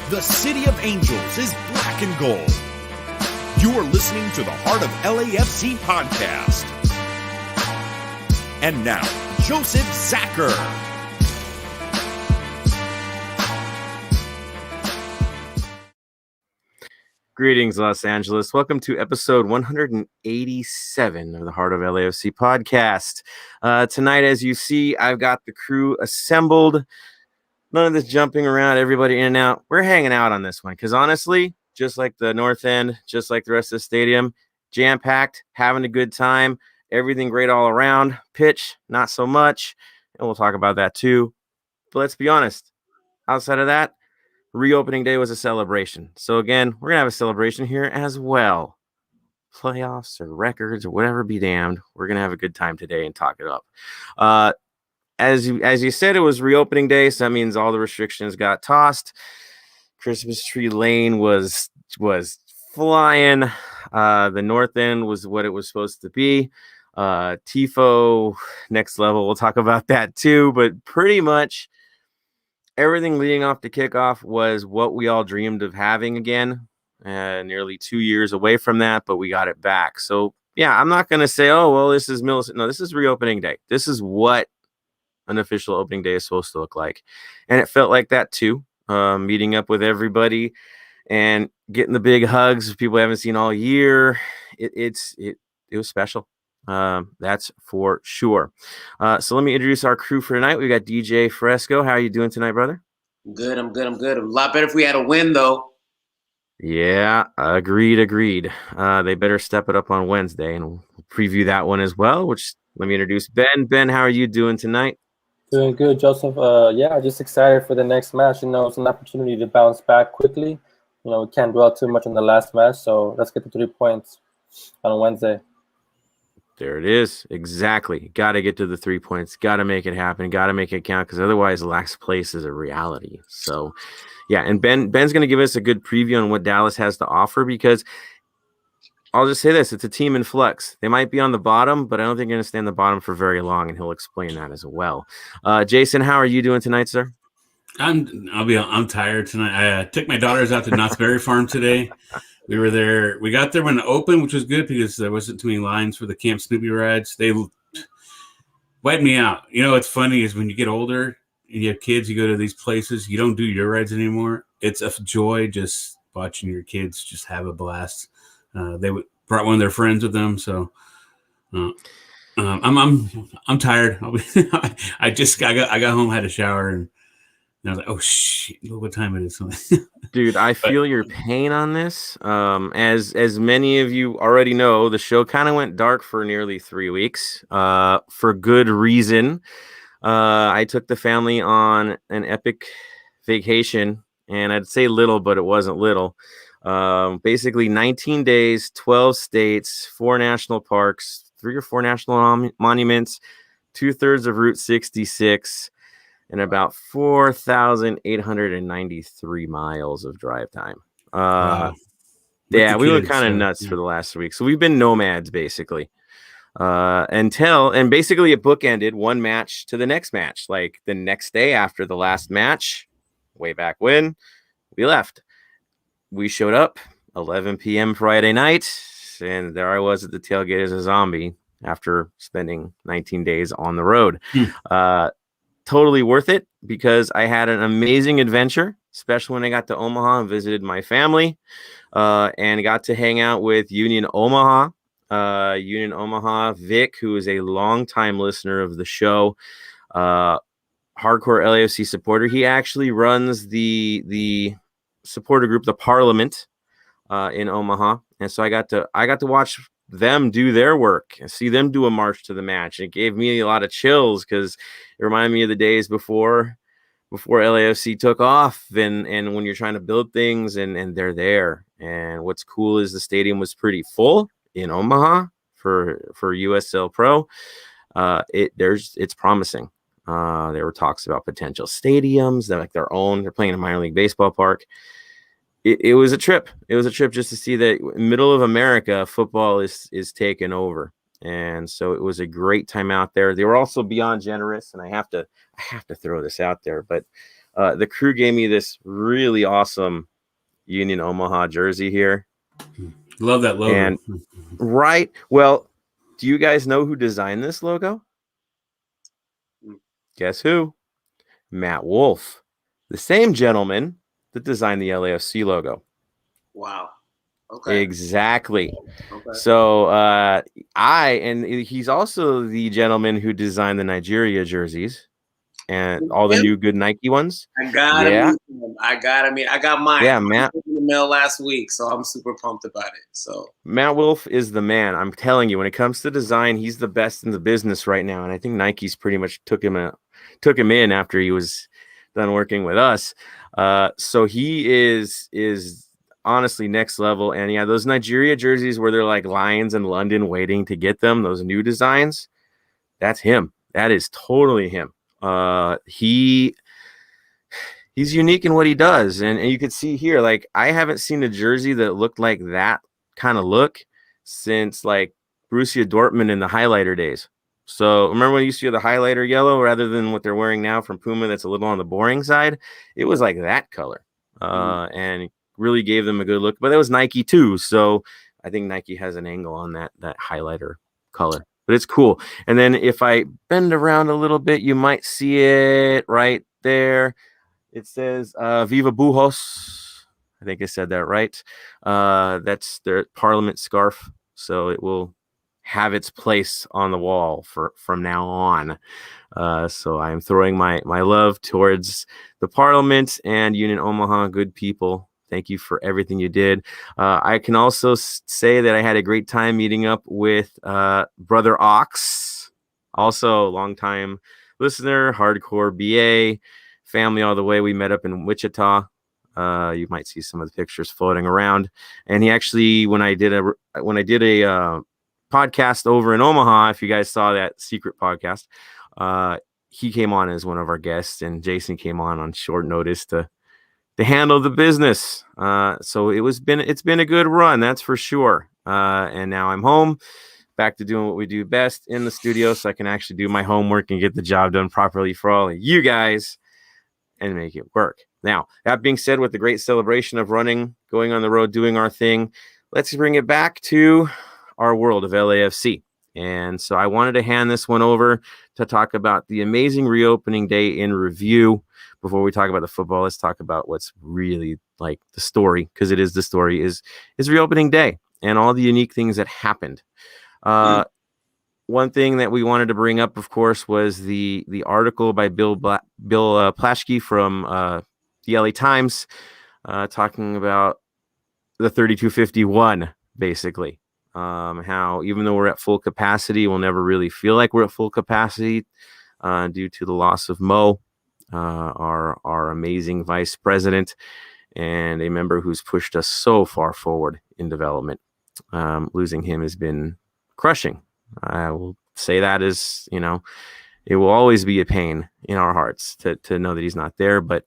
The City of Angels is black and gold. You are listening to the Heart of LAFC podcast. And now, Joseph Zacher. Greetings, Los Angeles. Welcome to episode 187 of the Heart of LAFC podcast. Tonight, as you see, I've got the crew assembled. None of this jumping around, everybody in and out. We're hanging out on this one because honestly, just like the North End, just like the rest of the stadium, jam-packed, having a good time, everything great all around. Pitch, not so much, and we'll talk about that too. But let's be honest, outside of that, reopening day was a celebration. So again, we're going to have a celebration here as well. Playoffs or records or whatever be damned. We're going to have a good time today and talk it up. As you said, it was reopening day, so that means all the restrictions got tossed. Christmas tree lane was flying. The North End was what it was supposed to be. Tifo, next level. We'll talk about that too. But pretty much everything leading off to kickoff was what we all dreamed of having again. Nearly 2 years away from that, but we got it back. So yeah, I'm not going to say, oh well, this is Millicent. No, this is reopening day. This is what an official opening day is supposed to look like. And it felt like that too. Meeting up with everybody and getting the big hugs people I haven't seen all year. It was special. That's for sure. So let me introduce our crew for tonight. We got DJ Fresco. How are you doing tonight, brother? I'm good. A lot better if we had a win, though. Yeah, agreed. They better step it up on Wednesday, and we'll preview that one as well, which let me introduce Ben. Ben, how are you doing tonight? Doing good, Joseph. Just excited for the next match. It's an opportunity to bounce back quickly. We can't dwell too much on the last match, so let's get the 3 points on Wednesday. There it is. Exactly. Got to get to the 3 points. Got to make it happen. Got to make it count because otherwise last place is a reality. So, yeah, and Ben's going to give us a good preview on what Dallas has to offer because I'll just say this. It's a team in flux. They might be on the bottom, but I don't think they're going to stay on the bottom for very long, and he'll explain that as well. Jason, how are you doing tonight, sir? I'm tired tonight. I took my daughters out to Knott's Berry Farm today. We were there. We got there when it opened, which was good because there wasn't too many lines for the Camp Snoopy rides. They wiped me out. What's funny is when you get older and you have kids, you go to these places, you don't do your rides anymore. It's a joy just watching your kids just have a blast. They brought one of their friends with them, so I'm tired. I got home, had a shower, and I was like, oh shit, look what time it is. Dude, I feel your pain on this. As many of you already know, the show kind of went dark for nearly 3 weeks. For good reason. I took the family on an epic vacation, and I'd say little, but it wasn't little. Basically 19 days, 12 states, 4 national parks, 3 or 4 national monuments, 2/3 of Route 66, and about 4,893 miles of drive time. Wow. Yeah, we were kind of nuts for the last week. So we've been nomads basically. And basically it bookended one match to the next match. Like the next day after the last match, way back when, we left. We showed up 11 p.m. Friday night, and there I was at the tailgate as a zombie after spending 19 days on the road. Totally worth it because I had an amazing adventure, especially when I got to Omaha and visited my family and got to hang out with Union Omaha. Vic, who is a longtime listener of the show, hardcore LAFC supporter. He actually runs the supporter group, the Parliament, in Omaha, and so I got to watch them do their work and see them do a march to the match. And it gave me a lot of chills because it reminded me of the days before LAFC took off and when you're trying to build things and they're there. And what's cool is the stadium was pretty full in Omaha for USL Pro. It's promising. There were talks about potential stadiums that like their own. They're playing in a minor league baseball park. It was a trip. It was a trip just to see that middle of America, football is taken over. And so it was a great time out there. They were also beyond generous, and I have to throw this out there, but the crew gave me this really awesome Union Omaha jersey here. Love that logo. And right. Well, do you guys know who designed this logo? Guess who? Matt Wolf, the same gentleman that designed the LAFC logo. Wow. Okay. Exactly. Okay. So and he's also the gentleman who designed the Nigeria jerseys and all the new good Nike ones. I gotta meet him. I got mine. Yeah, Matt in the mail last week, so I'm super pumped about it. So Matt Wolf is the man. I'm telling you, when it comes to design, he's the best in the business right now. And I think Nike's pretty much took him in after he was done working with us. So he is honestly next level. And yeah, those Nigeria jerseys where they're like lions in London waiting to get them, those new designs, that's him. That is totally him. He's unique in what he does. And you can see here, like, I haven't seen a jersey that looked like that kind of look since like Borussia Dortmund in the highlighter days. So remember when you used to see the highlighter yellow rather than what they're wearing now from Puma that's a little on the boring side? It was like that color. And really gave them a good look. But that was Nike too. So I think Nike has an angle on that highlighter color. But it's cool. And then if I bend around a little bit, you might see it right there. It says Viva Bujos. I think I said that right. That's their Parliament scarf. So it will have its place on the wall from now on. So I'm throwing my love towards the Parliament and Union Omaha, good people. Thank you for everything you did. I can also say that I had a great time meeting up with Brother Ox, also longtime listener, hardcore BA, family all the way. We met up in Wichita. You might see some of the pictures floating around. And he actually, when I did a podcast over in Omaha, if you guys saw that secret podcast, he came on as one of our guests, and Jason came on short notice to handle the business. So it's been a good run, that's for sure. And now I'm home, back to doing what we do best in the studio, so I can actually do my homework and get the job done properly for all of you guys and make it work. Now, that being said, with the great celebration of running, going on the road, doing our thing, let's bring it back to our world of LAFC. And so I wanted to hand this one over to talk about the amazing reopening day in review. Before we talk about the football, let's talk about what's really like the story, because it is the story, is reopening day and all the unique things that happened. One thing that we wanted to bring up, of course, was the article by Bill Plaschke from the LA Times talking about the 3251, basically. How even though we're at full capacity, we'll never really feel like we're at full capacity due to the loss of Mo, our amazing vice president and a member who's pushed us so far forward in development. Losing him has been crushing. I will say that as, it will always be a pain in our hearts to know that he's not there, but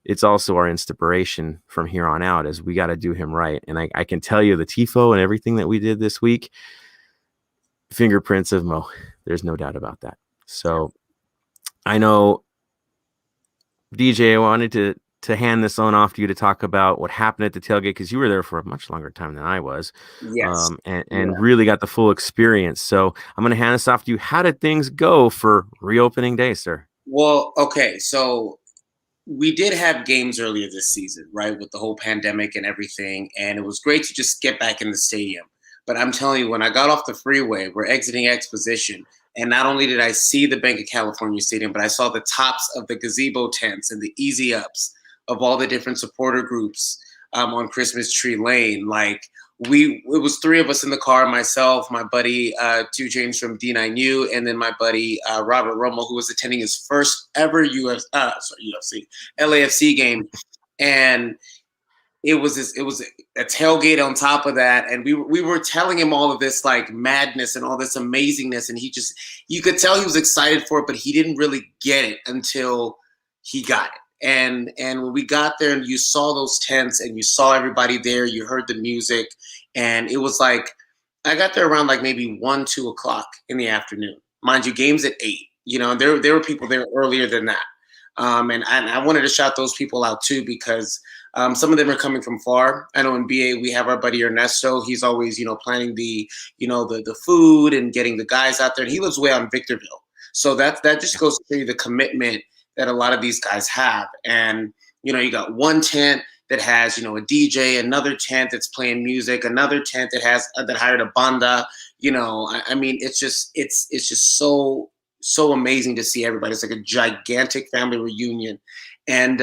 it's also our inspiration from here on out, as we got to do him right. And I can tell you the TIFO and everything that we did this week, fingerprints of Mo. There's no doubt about that. So I know, DJ, I wanted to hand this on off to you to talk about what happened at the tailgate, because you were there for a much longer time than I was. Yes. And really got the full experience. So I'm going to hand this off to you. How did things go for reopening day, sir? Well, okay. So we did have games earlier this season, right, with the whole pandemic and everything. And it was great to just get back in the stadium. But I'm telling you, when I got off the freeway, we're exiting Exposition. And not only did I see the Banc of California Stadium, but I saw the tops of the gazebo tents and the easy ups of all the different supporter groups on Christmas Tree Lane. Like, it was three of us in the car, myself, my buddy, 2 James from D9U, and then my buddy, Robert Romo, who was attending his first ever LAFC game. And it was a tailgate on top of that. And we were telling him all of this like madness and all this amazingness. And you could tell he was excited for it, but he didn't really get it until he got it. And when we got there and you saw those tents and you saw everybody there, you heard the music, and it was like, I got there around like maybe 1-2 o'clock in the afternoon. Mind you, games at 8, there were people there earlier than that. And I wanted to shout those people out too, because some of them are coming from far. I know in BA we have our buddy Ernesto. He's always, planning the food and getting the guys out there. And he lives way out in Victorville. So that just goes to show you the commitment that a lot of these guys have. And, you got one tent that has, a DJ, another tent that's playing music, another tent that has that hired a banda. I mean, it's just so amazing to see everybody. It's like a gigantic family reunion. And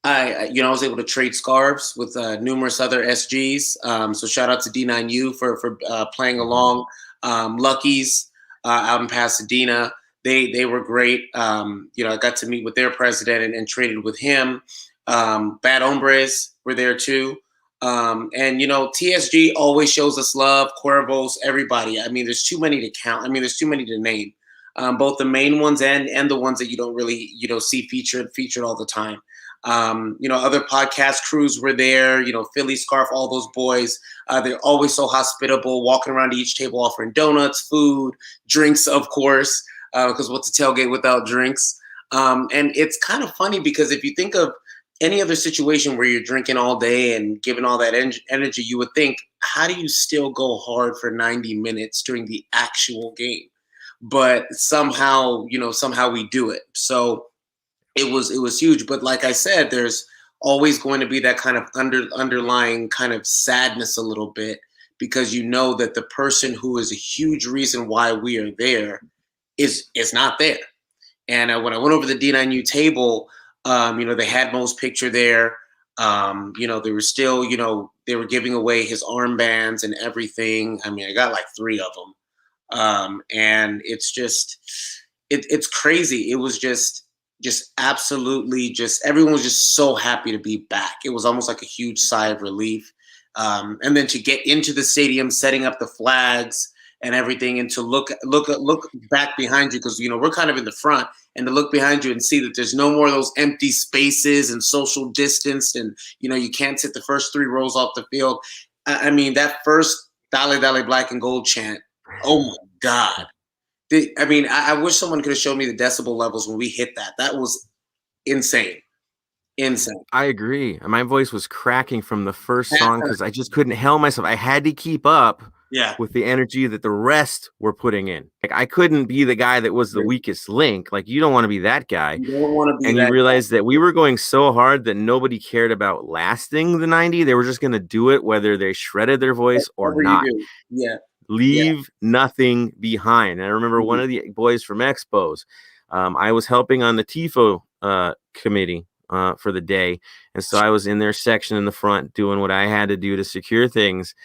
I was able to trade scarves with numerous other SGs. So shout out to D9U for playing along. Lucky's out in Pasadena, they were great. I got to meet with their president and traded with him. Bad Hombres were there too. And TSG always shows us love. Cuervos, everybody. I mean, there's too many to count. I mean, there's too many to name. Both the main ones and the ones that you don't really see featured all the time. Other podcast crews were there. Philly Scarf, all those boys. They're always so hospitable, walking around to each table offering donuts, food, drinks, of course, because what's a tailgate without drinks? And it's kind of funny because if you think of any other situation where you're drinking all day and giving all that energy, you would think, how do you still go hard for 90 minutes during the actual game? But somehow we do it. So it was huge. But like I said, there's always going to be that kind of underlying kind of sadness a little bit, because that the person who is a huge reason why we are there is not there. And when I went over the D9U table, they had Mo's picture there. They were still, they were giving away his armbands and everything. I mean, I got like 3 of them. And it's just, it's crazy. It was just absolutely everyone was just so happy to be back. It was almost like a huge sigh of relief. And then to get into the stadium, setting up the flags and everything, and to look back behind you, because, we're kind of in the front, and to look behind you and see that there's no more of those empty spaces and social distance, and, you can't sit the first 3 rows off the field. I mean, that first Dale Dale Black and Gold chant, oh my God. I wish someone could have shown me the decibel levels when we hit that. That was insane. Insane. I agree. My voice was cracking from the first song because I just couldn't help myself. I had to keep up with the energy that the rest were putting in. Like, I couldn't be the guy that was the weakest link. Like, you don't want to be that guy. You don't want to be and you realize that we were going so hard that nobody cared about lasting the 90. They were just going to do it whether they shredded their voice or not. Yeah. Leave nothing behind. And I remember one of the boys from Expos, I was helping on the TIFO committee for the day. And so I was in their section in the front doing what I had to do to secure things.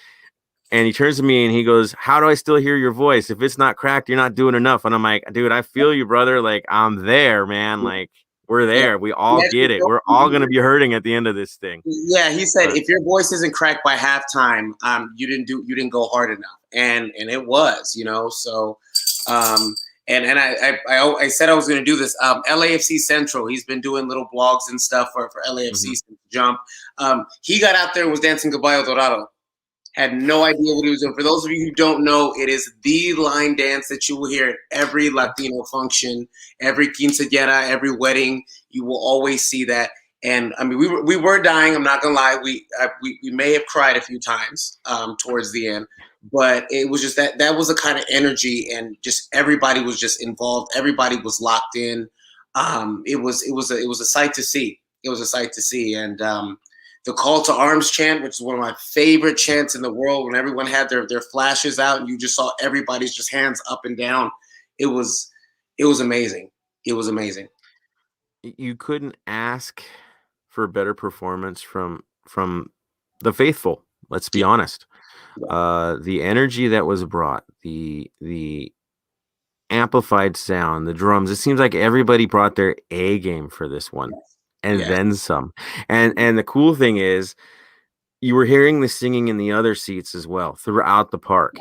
And he turns to me and he goes, "How do I still hear your voice? If it's not cracked, you're not doing enough." And I'm like, "Dude, I feel you, brother. Like, I'm there, man. Like, we're there. We all get it. We're all going to be hurting at the end of this thing." Yeah, he said, if your voice isn't cracked by halftime, you didn't go hard enough. And it was, so, and I said I was going to do this. LAFC Central, he's been doing little blogs and stuff for LAFC since Jump. He got out there and was dancing Caballo Dorado. Had no idea what he was doing. For those of you who don't know, it is the line dance that you will hear at every Latino function, every quinceañera, every wedding. You will always see that. And I mean, we were dying. I'm not gonna lie. We may have cried a few times towards the end, but it was just that was the kind of energy, and just everybody was just involved. Everybody was locked in. It was a sight to see. It was a sight to see, and the call to arms chant, which is one of my favorite chants in the world, when everyone had their flashes out and you just saw everybody's just hands up and down. It was amazing. It was amazing. You couldn't ask for a better performance from the faithful. Let's be honest. The energy that was brought, the amplified sound, the drums. It seems like everybody brought their A game for this one. And then some. And the cool thing is, you were hearing the singing in the other seats as well throughout the park.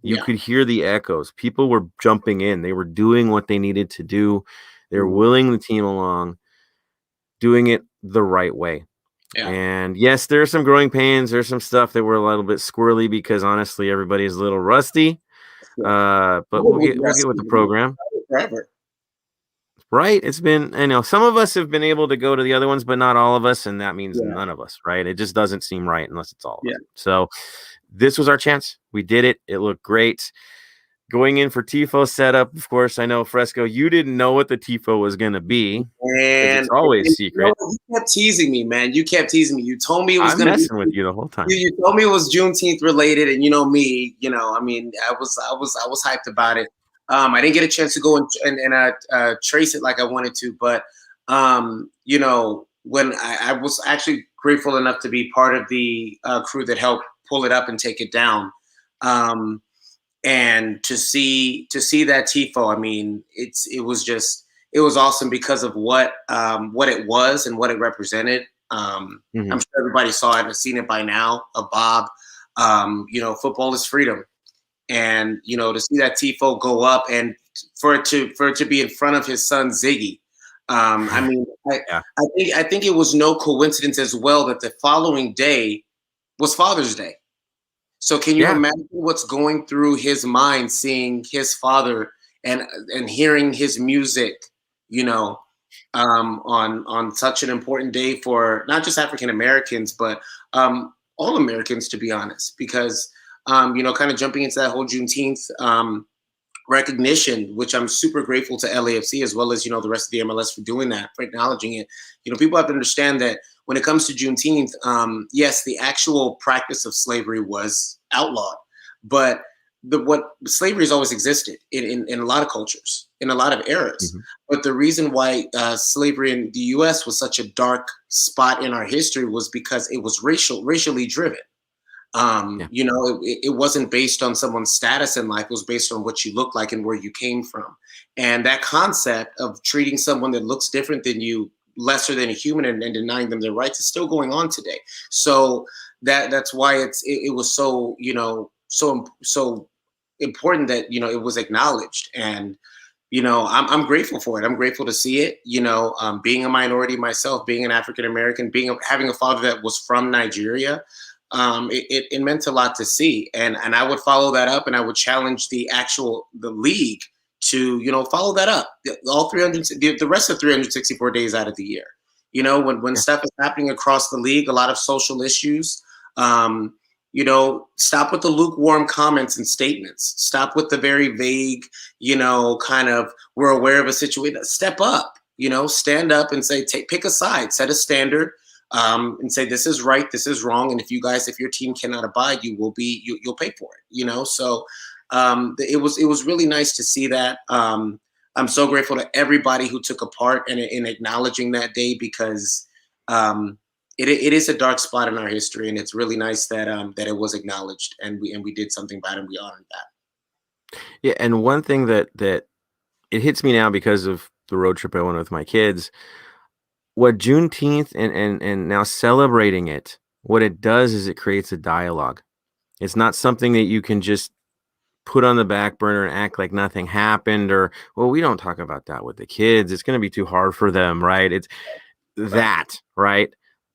You could hear the echoes. People were jumping in. They were doing what they needed to do. They were willing the team along, doing it the right way. Yeah. And yes, there are some growing pains. There's some stuff that were a little bit squirrely because honestly, everybody's a little rusty. But we'll get with the program. Forever. right? It's been, some of us have been able to go to the other ones, but not all of us. And that means Yeah. none of us, right? It just doesn't seem right unless it's all of Yeah. us. So this was our chance. We did it. It looked great. Going in for Tifo setup, of course, I know, Fresco, you didn't know what the Tifo was going to be. And it's always secret. You kept teasing me, man. You kept teasing me. You told me it was I'm going to be messing with you the whole time. You told me it was Juneteenth related, and me. I mean, I was hyped about it. I didn't get a chance to go and trace it like I wanted to, but when I was actually grateful enough to be part of the crew that helped pull it up and take it down. And to see that tifo, I mean, it was awesome because of what it was and what it represented. I'm sure everybody saw it and has seen it by now. Of Bob, football is freedom, and to see that tifo go up and for it to be in front of his son Ziggy. I mean, I think it was no coincidence as well that the following day was Father's Day. So can you imagine what's going through his mind, seeing his father and hearing his music, on such an important day for not just African Americans, but all Americans, to be honest, because kind of jumping into that whole Juneteenth recognition, which I'm super grateful to LAFC as well as the rest of the MLS for doing that, for acknowledging it. People have to understand that when it comes to Juneteenth, yes, the actual practice of slavery was outlawed, but what slavery has always existed in a lot of cultures, in a lot of eras. But the reason why slavery in the U.S. was such a dark spot in our history was because it was racially driven. It wasn't based on someone's status in life. It was based on what you look like and where you came from. And that concept of treating someone that looks different than you lesser than a human and denying them their rights is still going on today. So that's why it was so so important that it was acknowledged. And I'm grateful for it. I'm grateful to see it. Being a minority myself, being an African American, having a father that was from Nigeria. It meant a lot to see, and I would follow that up, and I would challenge the league to follow that up all 300 the rest of 364 days out of the year. When stuff is happening across the league, a lot of social issues. Stop with the lukewarm comments and statements. Stop with the very vague, kind of we're aware of a situation. Step up, stand up and say, pick a side, set a standard. And say this is right, this is wrong, and if your team cannot abide, you'll pay for it. So it was really nice to see that. I'm so grateful to everybody who took a part in acknowledging that day, because it is a dark spot in our history, and it's really nice that it was acknowledged, and we did something about it, and we honored that. Yeah, and one thing that it hits me now because of the road trip I went with my kids. What Juneteenth and now celebrating it, what it does is it creates a dialogue. It's not something that you can just put on the back burner and act like nothing happened, or, well, we don't talk about that with the kids. It's going to be too hard for them, right? It's that, right?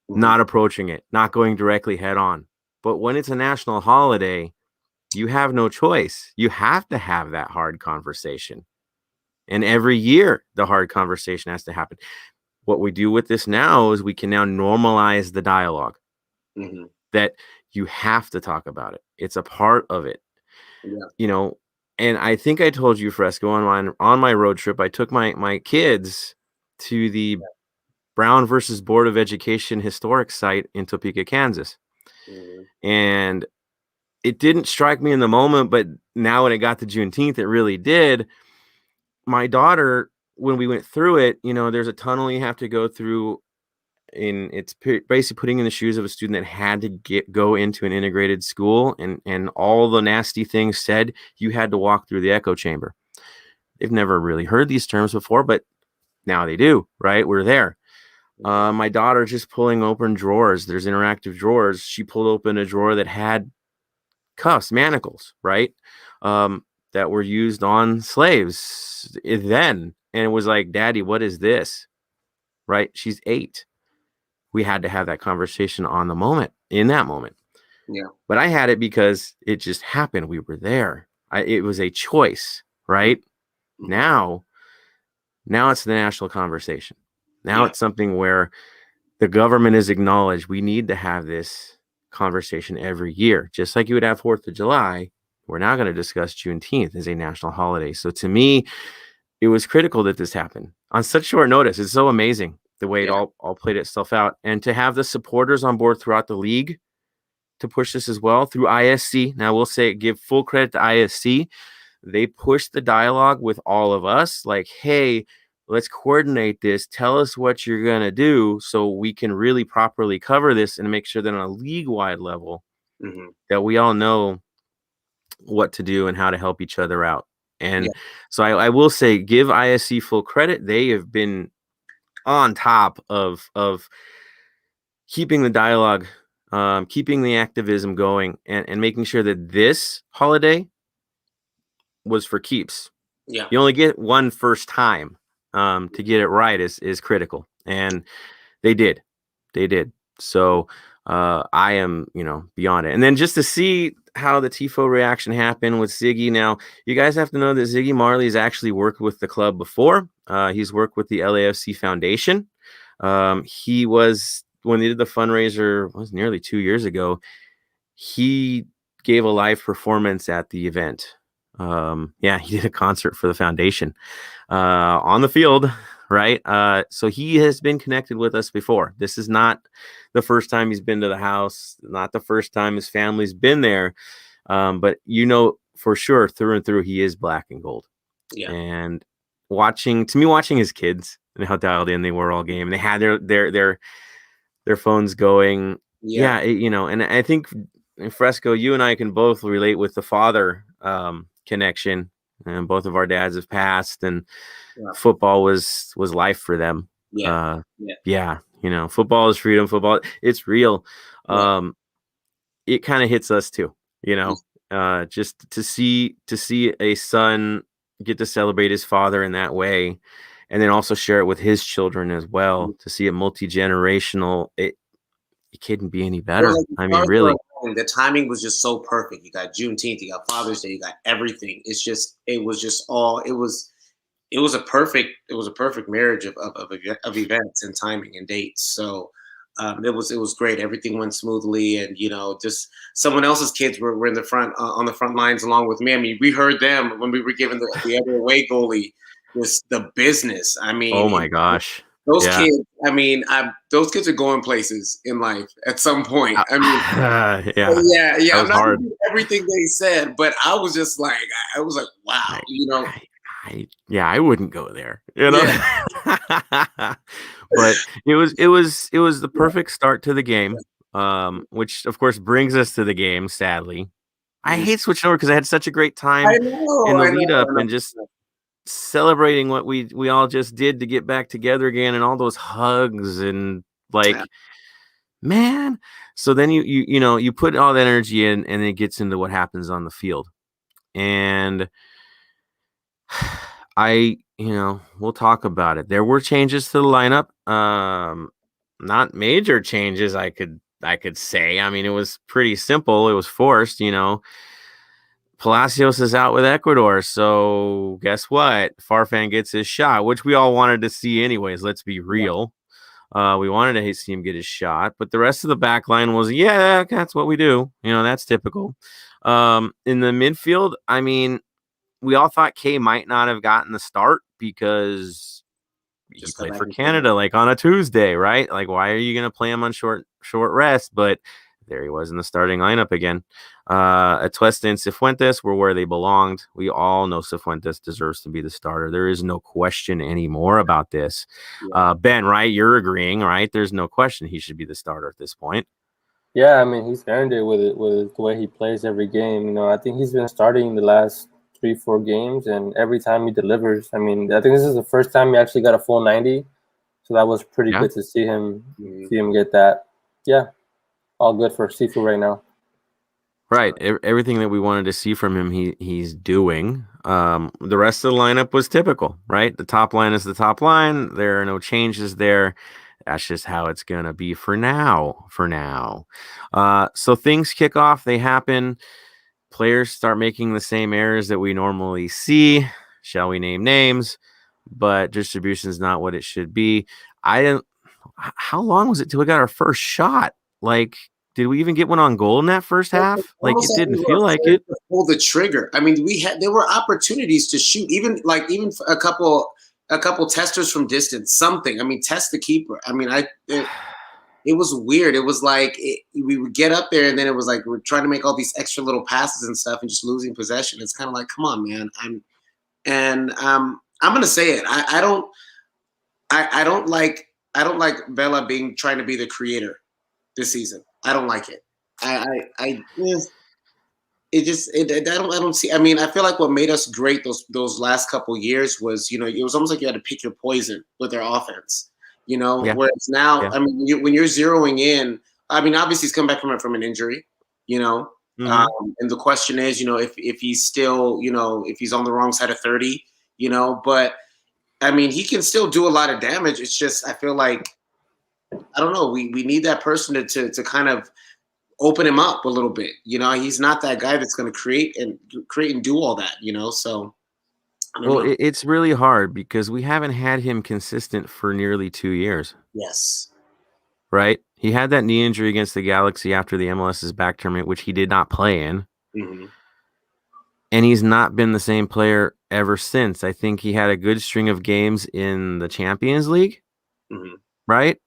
Not approaching it, not going directly head on. But when it's a national holiday, you have no choice. You have to have that hard conversation. And every year, the hard conversation has to happen. What we do with this now is we can now normalize the dialogue that you have to talk about it. It's a part of it, and I think I told you, Fresco, on my road trip, I took my kids to the Brown versus Board of Education historic site in Topeka, Kansas. And it didn't strike me in the moment, but now when it got to Juneteenth, it really did. My daughter, when we went through it, there's a tunnel you have to go through, and it's basically putting in the shoes of a student that had to go into an integrated school, and all the nasty things said, you had to walk through the echo chamber. They've never really heard these terms before, but now they do, right? We're there. My daughter just pulling open drawers. There's interactive drawers. She pulled open a drawer that had cuffs, manacles, right? That were used on slaves then. And it was like, Daddy, what is this? Right? She's 8. We had to have that conversation in that moment. Yeah. But I had it because it just happened. We were there. It was a choice, right? Now, Now it's the national conversation. Now Yeah. it's something where the government is acknowledged. We need to have this conversation every year, just like you would have 4th of July. We're now going to discuss Juneteenth as a national holiday. So to me, it was critical that this happened on such short notice. It's so amazing the way it all played itself out. And to have the supporters on board throughout the league to push this as well through ISC. Now, we'll say give full credit to ISC. They pushed the dialogue with all of us like, hey, let's coordinate this. Tell us what you're going to do so we can really properly cover this and make sure that on a league-wide level that we all know what to do and how to help each other out. And so I will say give ISC full credit. They have been on top of keeping the dialogue, keeping the activism going, and making sure that this holiday was for keeps. Yeah. You only get one first time. To get it right is critical, and they did. So I am, beyond it. And then just to see how the Tifo reaction happened with Ziggy. Now, you guys have to know that Ziggy Marley's actually worked with the club before. He's worked with the LAFC Foundation. He was, when they did the fundraiser, it was nearly 2 years ago, he gave a live performance at the event. He did a concert for the foundation on the field, right? So he has been connected with us before. This is not the first time he's been to the house, not the first time his family's been there, but for sure through and through he is black and gold. Yeah. And watching his kids and how dialed in they were all game, they had their phones going. And I think Fresco, you and I can both relate with the father connection, and both of our dads have passed, and football was life for them. Football is freedom. Football, it's real. It kind of hits us too, just to see a son get to celebrate his father in that way, and then also share it with his children as well, to see it multi-generational. It couldn't be any better. I mean, really. The timing was just so perfect. You got Juneteenth, you got Father's Day, you got everything. It was a perfect marriage of events and timing and dates. So it was great. Everything went smoothly, and just someone else's kids were in the front on the front lines along with me. I mean, we heard them when we were giving the other away goalie was the business. I mean, oh my gosh. Those kids, those kids are going places in life at some point. I mean, I'm not gonna do everything they said, but I was just like, wow, I wouldn't go there, but it was the perfect start to the game, which of course brings us to the game. Sadly, I hate switching over because I had such a great time in the lead up and just celebrating what we all just did to get back together again, and all those hugs and man. So then you put all that energy in, and it gets into what happens on the field. And we'll talk about it. There were changes to the lineup, not major changes. I could say. I mean, it was pretty simple. It was forced. Palacios is out with Ecuador, so guess what? Farfan gets his shot, which we all wanted to see anyways. Let's be real. We wanted to see him get his shot, but the rest of the back line was, that's what we do. That's typical. In the midfield, I mean, we all thought Kay might not have gotten the start because he played for Canada on a Tuesday, right? Why are you going to play him on short rest? But there he was in the starting lineup again. Atuesta and Cifuentes were where they belonged. We all know Cifuentes deserves to be the starter. There is no question anymore about this. Ben, right? You're agreeing, right? There's no question he should be the starter at this point. Yeah, I mean, he's earned it with the way he plays every game. I think he's been starting the last 3-4 games, and every time he delivers. I mean, I think this is the first time he actually got a full 90, so that was pretty good to see him get that. Yeah, all good for Sifu right now. Right, everything that we wanted to see from him, he's doing. The rest of the lineup was typical, right? The top line is the top line. There are no changes there. That's just how it's gonna be for now. So things kick off. They happen. Players start making the same errors that we normally see. Shall we name names? but distribution is not what it should be. I didn't. How long was it till we got our first shot? Like, did we even get one on goal in that first half? Like, it Almost like didn't we were feel like afraid it. to pull the trigger. I mean, there were opportunities to shoot, even a couple testers from distance, something. I mean, test the keeper. I mean, it was weird. It was like we would get up there, and then it was like we're trying to make all these extra little passes and stuff, and just losing possession. It's kind of like, come on, man. I'm gonna say it. I don't like Vela trying to be the creator this season. I don't like it. I don't see. I mean, I feel like what made us great those last couple years was, it was almost like you had to pick your poison with their offense. Yeah. Whereas now, Yeah. I mean, when you're zeroing in, I mean, obviously he's come back from an injury, and the question is, if he's still, if he's on the wrong side of 30, but I mean, he can still do a lot of damage. It's just, I feel like, I don't know, we need that person to kind of open him up a little bit. He's not that guy that's going to create and do all that, so. Well, it's really hard because we haven't had him consistent for nearly 2 years. Yes. Right? He had that knee injury against the Galaxy after the MLS's back tournament, which he did not play in. Mm-hmm. And he's not been the same player ever since. I think he had a good string of games in the Champions League, right?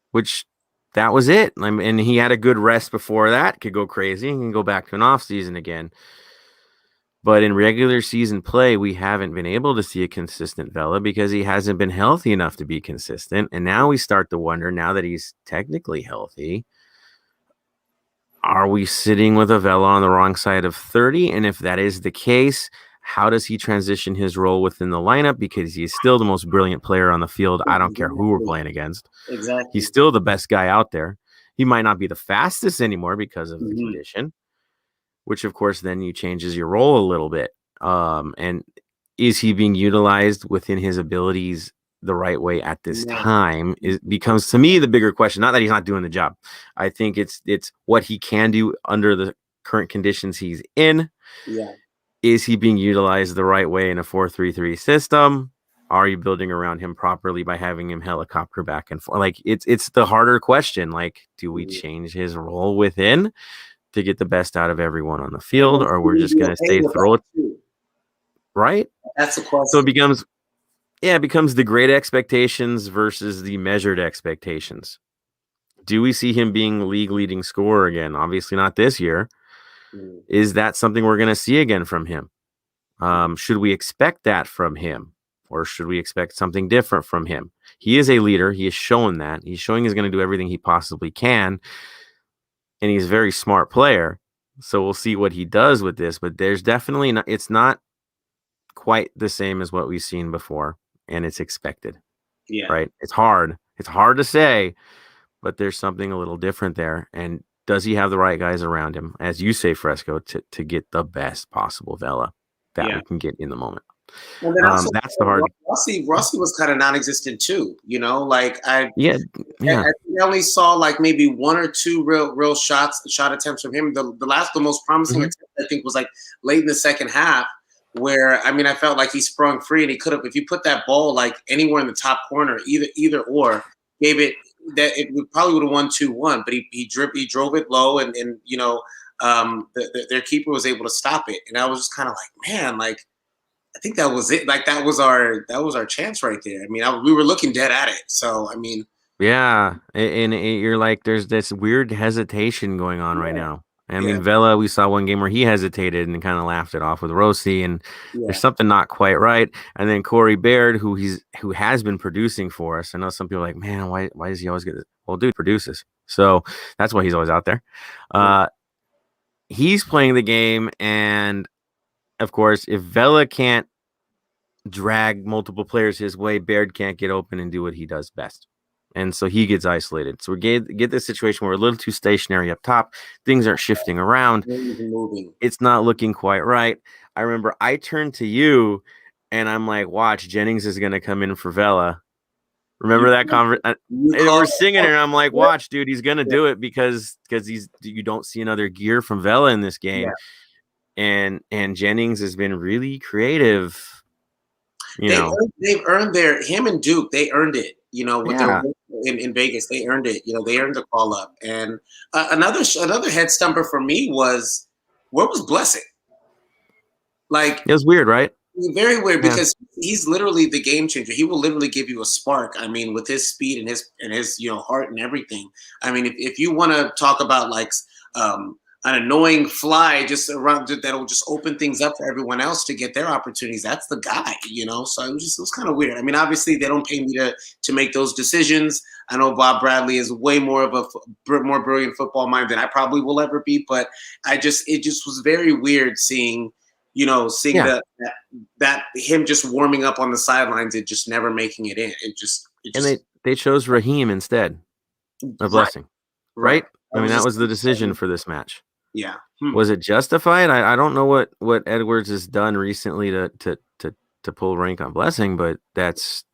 Which that was it. And he had a good rest before that. Could go crazy and can go back to an off season again. But in regular season play, we haven't been able to see a consistent Vela because he hasn't been healthy enough to be consistent. And now we start to wonder, now that he's technically healthy, are we sitting with a Vela on the wrong side of 30? And if that is the case, how does he transition his role within the lineup? Because he's still the most brilliant player on the field. I don't care who we're playing against. Exactly. He's still the best guy out there. He might not be the fastest anymore because of the condition, which of course then you changes your role a little bit. And is he being utilized within his abilities the right way at this time? It becomes, to me, the bigger question. Not that he's not doing the job. I think it's what he can do under the current conditions he's in. Yeah. Is he being utilized the right way in a 4-3-3 system? Are you building around him properly by having him helicopter back and forth? Like, it's the harder question. Like, do we change his role within to get the best out of everyone on the field, or we're just going to stay throw it? Right? That's the question. So it becomes the great expectations versus the measured expectations. Do we see him being the league leading scorer again? Obviously not this year. Is that something we're going to see again from him? Should we expect that from him, or should we expect something different from him? He is a leader. He has shown that. He's showing he's going to do everything he possibly can, and he's a very smart player. So we'll see what he does with this, but there's definitely not, it's not quite the same as what we've seen before, and it's expected. Yeah. Right? It's hard to say, but there's something a little different there. And does he have the right guys around him, as you say, Fresco, to get the best possible Vela that we can get in the moment? Well, then also, that's the hard. Rossi was kind of non-existent too. Like I only saw like maybe one or two real shot attempts from him. The most promising attempt, I think, was like late in the second half, where I mean I felt like he sprung free and he could have, if you put that ball like anywhere in the top corner, either or, gave it, that it probably would have won 2-1, but he drove it low, and their keeper was able to stop it, and I was just kind of like, man, like I think that was it. Like that was our chance right there. I mean, we were looking dead at it. So I mean, yeah, and you're like, there's this weird hesitation going on right now. I mean, Vela, we saw one game where he hesitated and kind of laughed it off with Rossi, and there's something not quite right. And then Corey Baird, who has been producing for us. I know some people are like, man, why does he always get this? Well, dude produces, so that's why he's always out there. He's playing the game, and of course, if Vela can't drag multiple players his way, Baird can't get open and do what he does best. And so he gets isolated. So we get this situation where we're a little too stationary up top. Things aren't shifting around. It's not looking quite right. I remember I turned to you and I'm like, watch, Jennings is going to come in for Vela. Remember that conversation? We're singing it, and I'm like, watch, dude, he's going to do it because you don't see another gear from Vela in this game. And Jennings has been really creative You know, they've earned him and Duke. They earned it. You know, with their yeah. work in Vegas, they earned it. You know, they earned the call up. And another head stumper for me was, where was Blessing? Like, It was weird, right? very weird, Yeah. because he's literally the game changer. He will literally give you a spark. I mean, with his speed and his heart and everything. I mean, if you want to talk about like an annoying fly just around that'll just open things up for everyone else to get their opportunities, that's the guy. So it was kind of weird. I mean, obviously they don't pay me to make those decisions. I know Bob Bradley is way more of a more brilliant football mind than I probably will ever be, but it just was very weird seeing Yeah. that him just warming up on the sidelines and just never making it in. And they chose Raheem instead of Blessing, right? I mean, that was the decision for this match. Yeah. Was it justified? I don't know what Edwards has done recently to pull rank on Blessing, but that's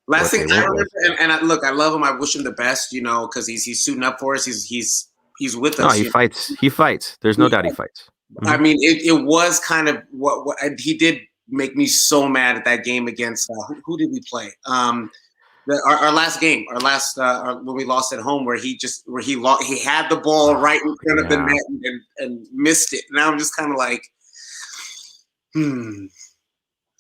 last thing I remember. with. And I love him. I wish him the best, because he's suiting up for us. He's with us. No, he fights. He fights. There's no doubt he fights. I mean, it was kind of what he did make me so mad at that game against who did we play? Our last game, when we lost at home, where he had the ball right in front of the net and missed it. Now I'm just kind of like,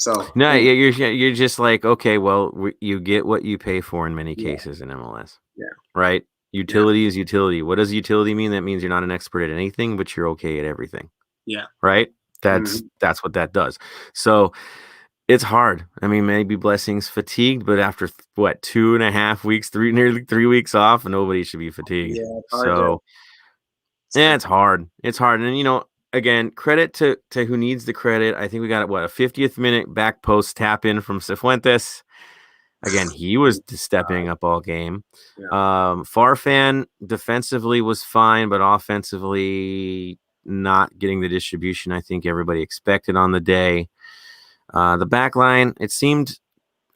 So no, you're just like, okay, well, you get what you pay for in many cases in MLS. Yeah. Right. Utility is utility. What does utility mean? That means you're not an expert at anything, but you're okay at everything. Yeah. Right. That's what that does. So it's hard. I mean, maybe Blessing's fatigued, but after 2.5 weeks, nearly 3 weeks off, nobody should be fatigued. Yeah, it's hard. It's hard. And again, credit to who needs the credit. I think we got a 50th minute back post tap in from Cifuentes. Again, he was stepping up all game. Yeah. Farfan defensively was fine, but offensively not getting the distribution I think everybody expected on the day. The back line, it seemed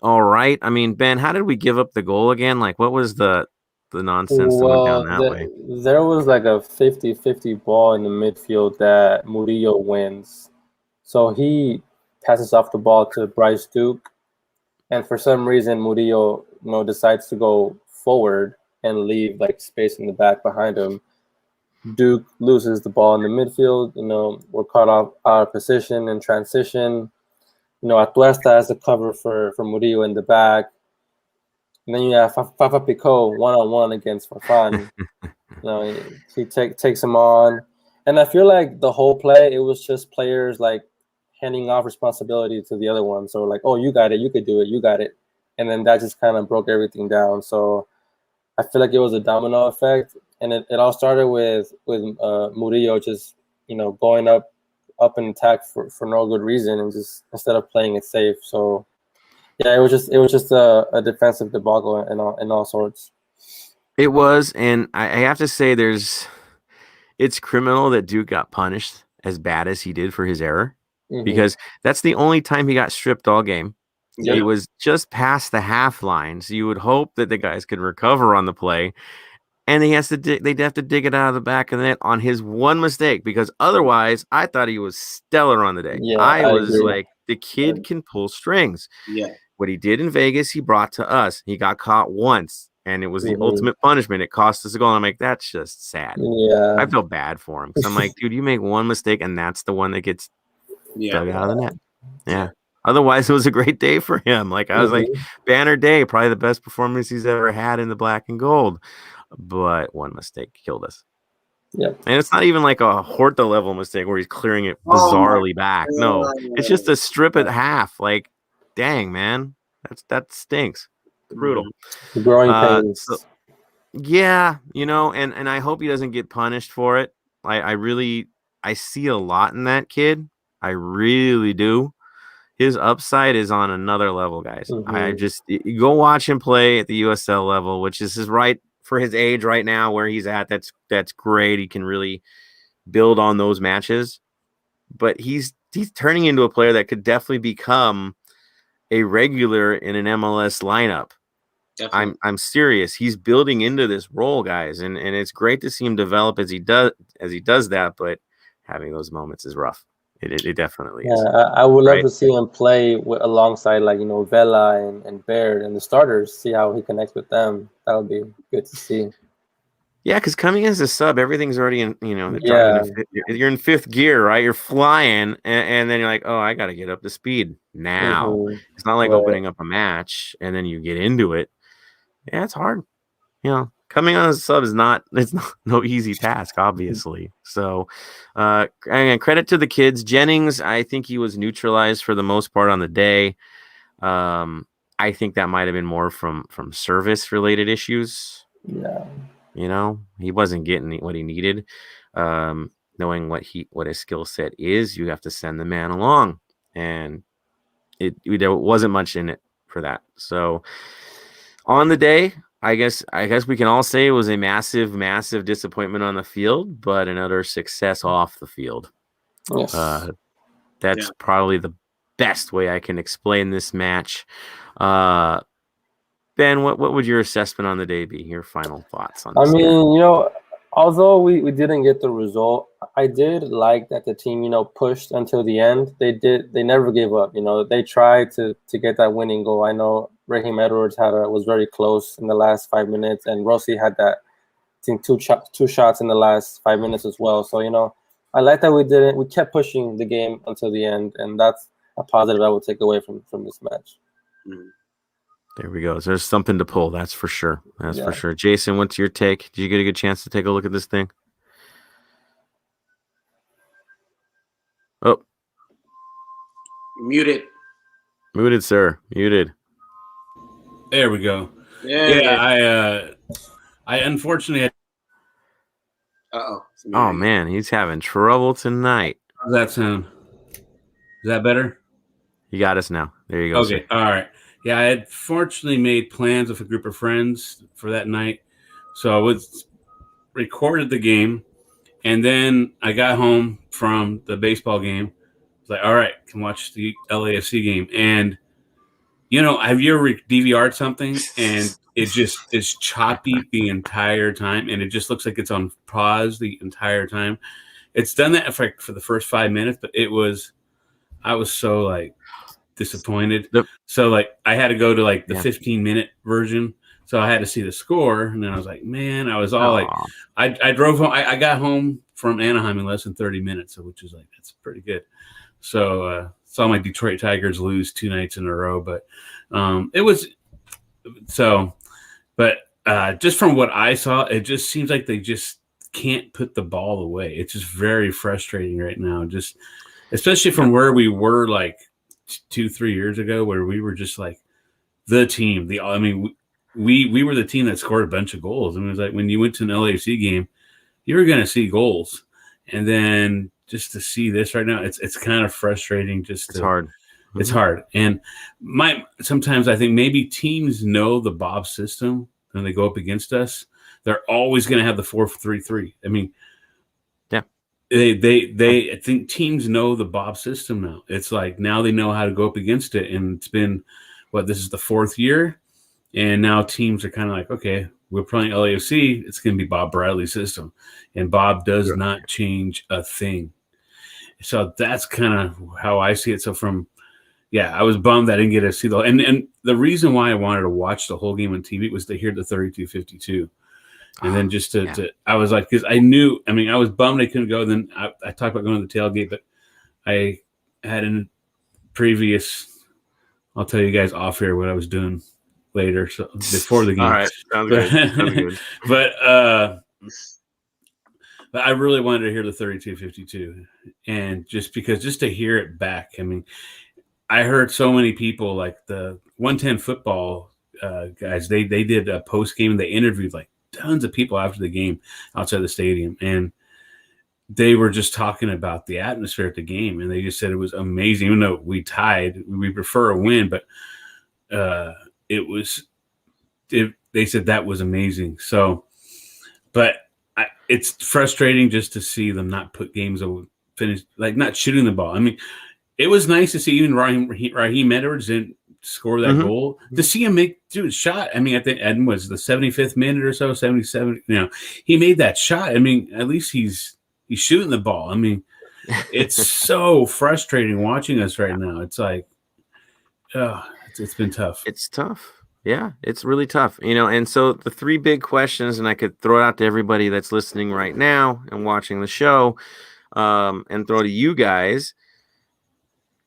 all right. I mean, Ben, how did we give up the goal again? Like, what was the nonsense that went down that way? There was like a 50-50 ball in the midfield that Murillo wins. So he passes off the ball to Bryce Duke. And for some reason, Murillo, decides to go forward and leave like space in the back behind him. Duke loses the ball in the midfield. We're caught off out of position and transition. Atuesta has the cover for Murillo in the back. And then you have Fafa Picault one-on-one against Farfan. He takes him on. And I feel like the whole play, it was just players like handing off responsibility to the other one. So like, oh, you got it. You could do it. You got it. And then that just kind of broke everything down. So I feel like it was a domino effect. And it all started with Murillo just, going up in attack for no good reason and just instead of playing it safe. So yeah, it was just a defensive debacle in all sorts. It was, and I have to say, it's criminal that Duke got punished as bad as he did for his error, because that's the only time he got stripped all game. Yeah. He was just past the half line, so you would hope that the guys could recover on the play. And they'd have to dig it out of the back of the net on his one mistake, because otherwise I thought he was stellar on the day. Yeah, I was agree. Like, the kid can pull strings. Yeah. What he did in Vegas, he brought to us. He got caught once, and it was the ultimate punishment. It cost us a goal. And I'm like, that's just sad. Yeah. I feel bad for him, because I'm like, dude, you make one mistake, and that's the one that gets dug out of the net. Yeah. Otherwise, it was a great day for him. Like, I was like, banner day, probably the best performance he's ever had in the black and gold. But one mistake killed us. Yep. And it's not even like a Horta level mistake where he's clearing it bizarrely back. No, it's just a strip at half. Like, dang, man, that stinks. Brutal. Growing pains. Yeah, and I hope he doesn't get punished for it. I see a lot in that kid. I really do. His upside is on another level, guys. You go watch him play at the USL level, which is his right for his age right now where he's at. That's great. He can really build on those matches, but he's turning into a player that could definitely become a regular in an MLS lineup. Definitely. I'm serious. He's building into this role, guys, and it's great to see him develop as he does that, but having those moments is rough. It definitely Yeah, is. I would love Right. to see him play alongside like Vela and Baird and the starters. See how he connects with them. That would be good to see. Yeah, because coming as a sub, everything's already in. Yeah. You're in fifth gear, right? You're flying, and then you're like, oh, I got to get up to speed now. Hmm. It's not like Right. opening up a match and then you get into it. Yeah, it's hard. Coming on as a sub is it's not no easy task, obviously. So, and credit to the kids. Jennings, I think he was neutralized for the most part on the day. I think that might have been more from service related issues. Yeah. He wasn't getting what he needed. Knowing what his skill set is, you have to send the man along, and there wasn't much in it for that. So on the day, I guess we can all say it was a massive, massive disappointment on the field, but another success off the field. Yes. That's probably the best way I can explain this match. Ben, what would your assessment on the day be? Your final thoughts on this? I mean, although we didn't get the result, I did like that the team, pushed until the end. They never gave up. They tried to get that winning goal. I know Raheem Edwards was very close in the last 5 minutes, and Rossi had that, I think, two shots in the last 5 minutes as well. So I like that we kept pushing the game until the end, and that's a positive I would take away from this match. Mm. There we go. So there's something to pull. That's for sure. For sure. Jason, what's your take? Did you get a good chance to take a look at this thing? Oh, Muted, sir. Muted. There we go. Yeah. I unfortunately had. Oh man, he's having trouble tonight. How's that sound? Is that better? You got us now. There you go. Okay. Sir. All right. Yeah, I had fortunately made plans with a group of friends for that night. So I recorded the game, and then I got home from the baseball game. I was like, all right, can watch the LAFC game. And, have you ever DVR'd something and it just is choppy the entire time, and it just looks like it's on pause the entire time? It's done that for the first 5 minutes, but I was so disappointed. So I had to go to the 15-minute version. So I had to see the score, and then I was like, man, I was all I drove home. I got home from Anaheim in less than 30 minutes, which is that's pretty good. So saw my Detroit Tigers lose 2 nights in a row, but it was so. But just from what I saw, it just seems like they just can't put the ball away. It's just very frustrating right now. Just especially from where we were 2-3 years ago, where we were just the team. We were the team that scored a bunch of goals. I mean, it was when you went to an LAFC game, you were going to see goals, and then just to see this right now, it's kind of frustrating. It's hard. It's hard, and sometimes I think maybe teams know the Bob system when they go up against us. They're always going to have the 4-3-3. I mean, I think teams know the Bob system now. It's now they know how to go up against it, and it's been this is the 4th year, and now teams are kind of okay, we're playing LAFC. It's going to be Bob Bradley's system, and Bob does not change a thing. So that's kind of how I see it. So I was bummed I didn't get to see and the reason why I wanted to watch the whole game on TV was to hear the 32-52. And then just to I was because I knew, I was bummed I couldn't go. Then I talked about going to the tailgate, but I had a previous, I'll tell you guys off here what I was doing later. So before the game. All right. Sounds good. But I really wanted to hear the 32-52. And just to hear it back. I heard so many people the 110 football guys, they did a post game and they interviewed tons of people after the game outside the stadium, and they were just talking about the atmosphere at the game, and they just said it was amazing. Even though we tied, we prefer a win, but they said that was amazing. So, but it's frustrating just to see them not put games over, finish not shooting the ball. It was nice to see even Raheem Edwards didn't score that goal. To see him make a shot. I think Eden was the 75th minute or so, 77. He made that shot. At least he's shooting the ball. It's so frustrating watching us right now. It's like, it's been tough. It's tough. Yeah, it's really tough. And so the three big questions, and I could throw it out to everybody that's listening right now and watching the show, and throw to you guys.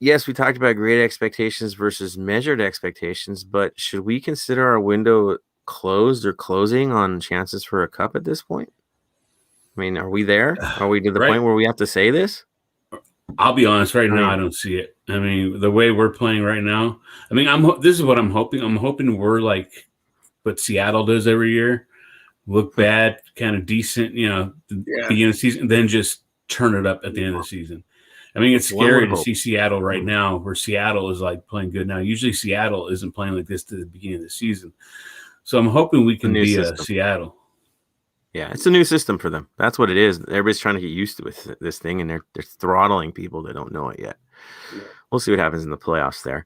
Yes, we talked about great expectations versus measured expectations, but should we consider our window closed or closing on chances for a cup at this point? I mean, are we there? Are we to the point where we have to say this? I'll be honest. Right now, I don't see it. I mean, the way we're playing right now. I mean, this is what I'm hoping. I'm hoping we're like what Seattle does every year: look bad, kind of decent, beginning of the season, then just turn it up at the end of the season. I mean, it's scary to see Seattle right now, where Seattle is like playing good now. Usually, Seattle isn't playing like this to the beginning of the season. So I'm hoping we can be a Seattle. Yeah, it's a new system for them. That's what it is. Everybody's trying to get used to this thing, and they're throttling people that don't know it yet. Yeah. We'll see what happens in the playoffs there.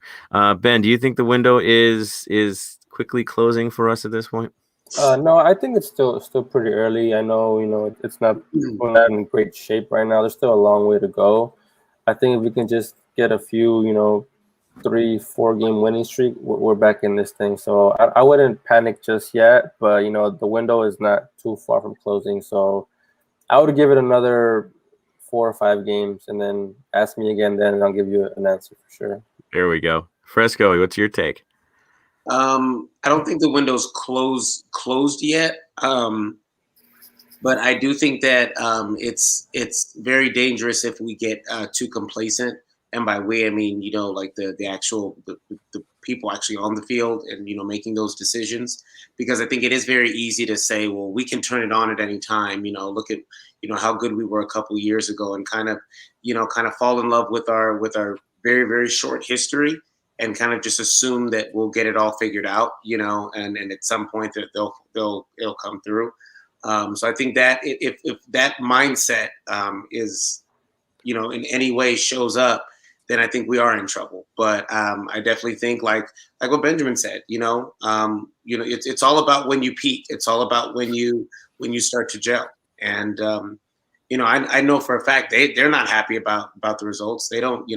Ben, do you think the window is quickly closing for us at this point? No, I think it's still pretty early. I know, it's not we're not in great shape right now. There's still a long way to go. I think if we can just get a few, 3-4 game winning streak, we're back in this thing. So I wouldn't panic just yet, but the window is not too far from closing. So I would give it another 4 or 5 games, and then ask me again then, and I'll give you an answer for sure. There we go. Fresco, what's your take? I don't think the window's closed yet. But I do think that it's very dangerous if we get too complacent. And by we, I mean, like the people actually on the field and, making those decisions, because I think it is very easy to say, well, we can turn it on at any time. Look at, how good we were a couple of years ago, and kind of fall in love with our very, very short history, and kind of just assume that we'll get it all figured out, and at some point that it'll come through. So I think that if that mindset is, in any way shows up, then I think we are in trouble. But I definitely think like what Benjamin said, it's all about when you peak. It's all about when you start to gel. And I know for a fact they're not happy about the results. They don't,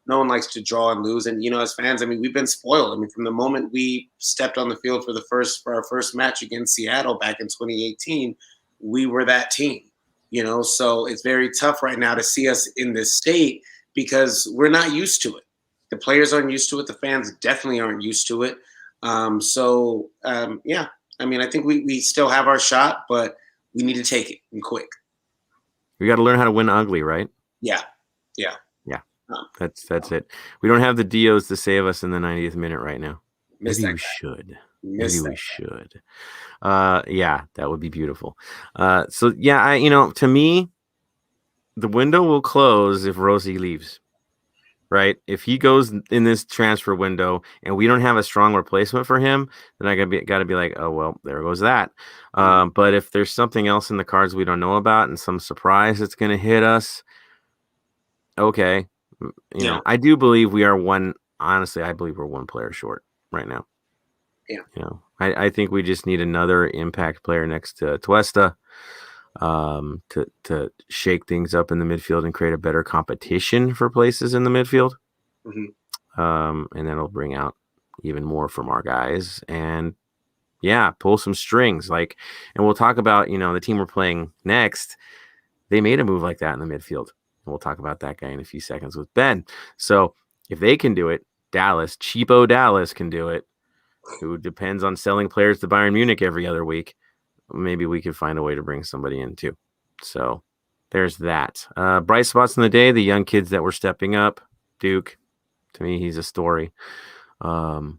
no one likes to draw and lose. And, as fans, I mean, we've been spoiled. I mean, from the moment we stepped on the field for our first match against Seattle back in 2018, we were that team, so it's very tough right now to see us in this state, because we're not used to it. The players aren't used to it. The fans definitely aren't used to it. Yeah, I mean, I think we still have our shot, but we need to take it and quick. We got to learn how to win ugly, right? Yeah. That's it. We don't have the DOs to save us in the 90th minute right now. Maybe we should. Yeah, that would be beautiful. So yeah, to me, the window will close if Rosie leaves, right? If he goes in this transfer window and we don't have a strong replacement for him, then I got to be like, oh well, there goes that. But if there's something else in the cards we don't know about and some surprise that's going to hit us, okay. I do believe we are one. Honestly, I believe we're one player short right now. Yeah. I think we just need another impact player next to Tuesta to shake things up in the midfield and create a better competition for places in the midfield. Mm-hmm. And that'll bring out even more from our guys, and pull some strings. And we'll talk about, the team we're playing next. They made a move like that in the midfield. And we'll talk about that guy in a few seconds with Ben. So if they can do it, cheapo Dallas can do it, who depends on selling players to Bayern Munich every other week. Maybe we could find a way to bring somebody in too. So there's that. Bright spots in the day, the young kids that were stepping up. Duke, to me, he's a story. That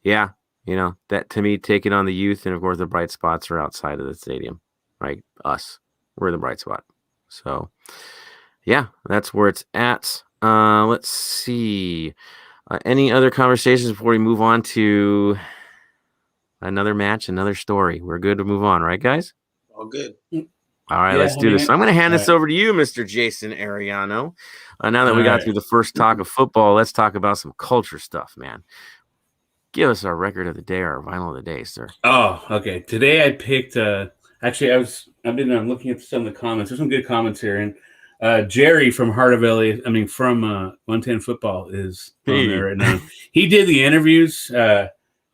to me, taking on the youth, and of course the bright spots are outside of the stadium, right? Us, we're the bright spot. So yeah, that's where it's at. Let's see. Any other conversations before we move on to another match, another story? We're good to move on, right, guys? All good. All right, let's do this. So I'm going to hand this over to you, Mr. Jason Ariano. Now that we got through the first talk of football, let's talk about some culture stuff, man. Give us our record of the day, or our vinyl of the day, sir. Oh, okay. Today I picked. Actually, I've been looking at some of the comments. There's some good comments here, and Jerry from Heart of LA, from 110 Football is on there right now. He did the interviews.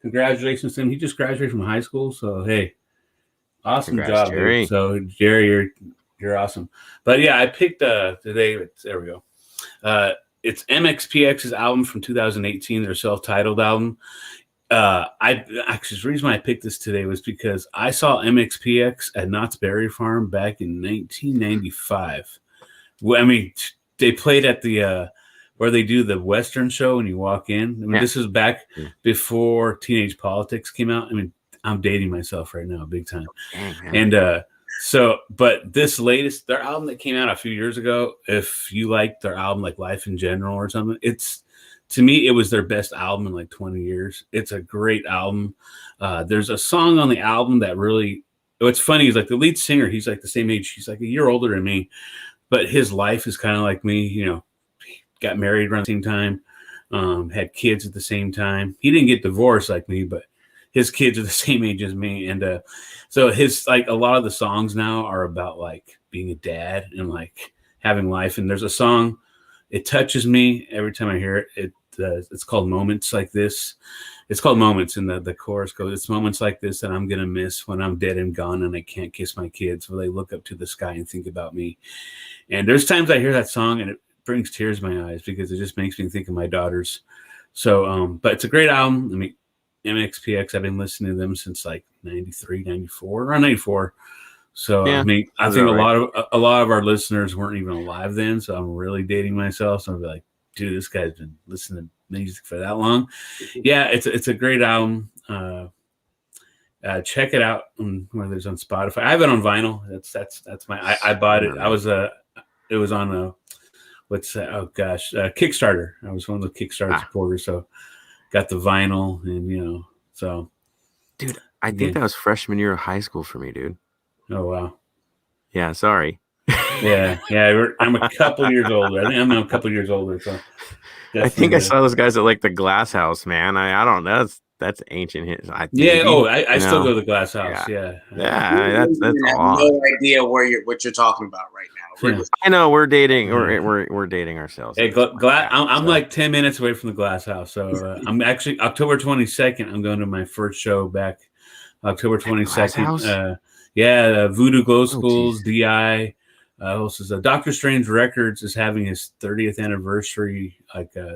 Congratulations to him. He just graduated from high school, so hey, awesome Congrats, job, Jerry. dude. So Jerry, you're awesome. But yeah, I picked today. There we go. It's MXPX's album from 2018, their self-titled album. The reason why I picked this today was because I saw MXPX at Knott's Berry Farm back in 1995. Well, they played at the where they do the Western show and you walk in. This is back before Teenage Politics came out. I'm dating myself right now, big time. And but this latest, their album that came out a few years ago, if you like their album like Life in General or something, to me, it was their best album in like 20 years. It's a great album. There's a song on the album that really, what's funny is like the lead singer, he's like the same age. He's like a year older than me, but his life is kind of like me, got married around the same time, had kids at the same time. He didn't get divorced like me, but his kids are the same age as me. And so his, like a lot of the songs now are about like being a dad and like having life. And there's a song, it touches me every time I hear it. It's called Moments Like This. It's called Moments, and the chorus goes, it's moments like this that I'm going to miss when I'm dead and gone and I can't kiss my kids, where they look up to the sky and think about me. And there's times I hear that song and it brings tears to my eyes because it just makes me think of my daughters. So, but it's a great album. MXPX, I've been listening to them since like 93, 94, around 94. So, I think a lot of our listeners weren't even alive then. So I'm really dating myself. So I'm like, dude, this guy's been listening to music for that long. Yeah, it's a great album. Check it out whether it's on Spotify. I have it on vinyl. That's my. I bought it. It was on Kickstarter. I was one of the Kickstarter supporters, so got the vinyl and so. Dude, I think that was freshman year of high school for me, dude. Oh wow. Yeah, sorry. Yeah. I'm a couple years older. I think I'm a couple years older. So I think I saw those guys at like the Glass House, man. I don't know. That's ancient hits. I still go to the Glass House. Yeah. That's I have no idea what you're talking about right now. Yeah. I know we're dating. We're dating ourselves. Hey, I'm like 10 minutes away from the Glass House. So I'm actually October 22nd. I'm going to my first show back. October 22nd. Voodoo Glow Schools, DI. Dr. Strange Records is having his 30th anniversary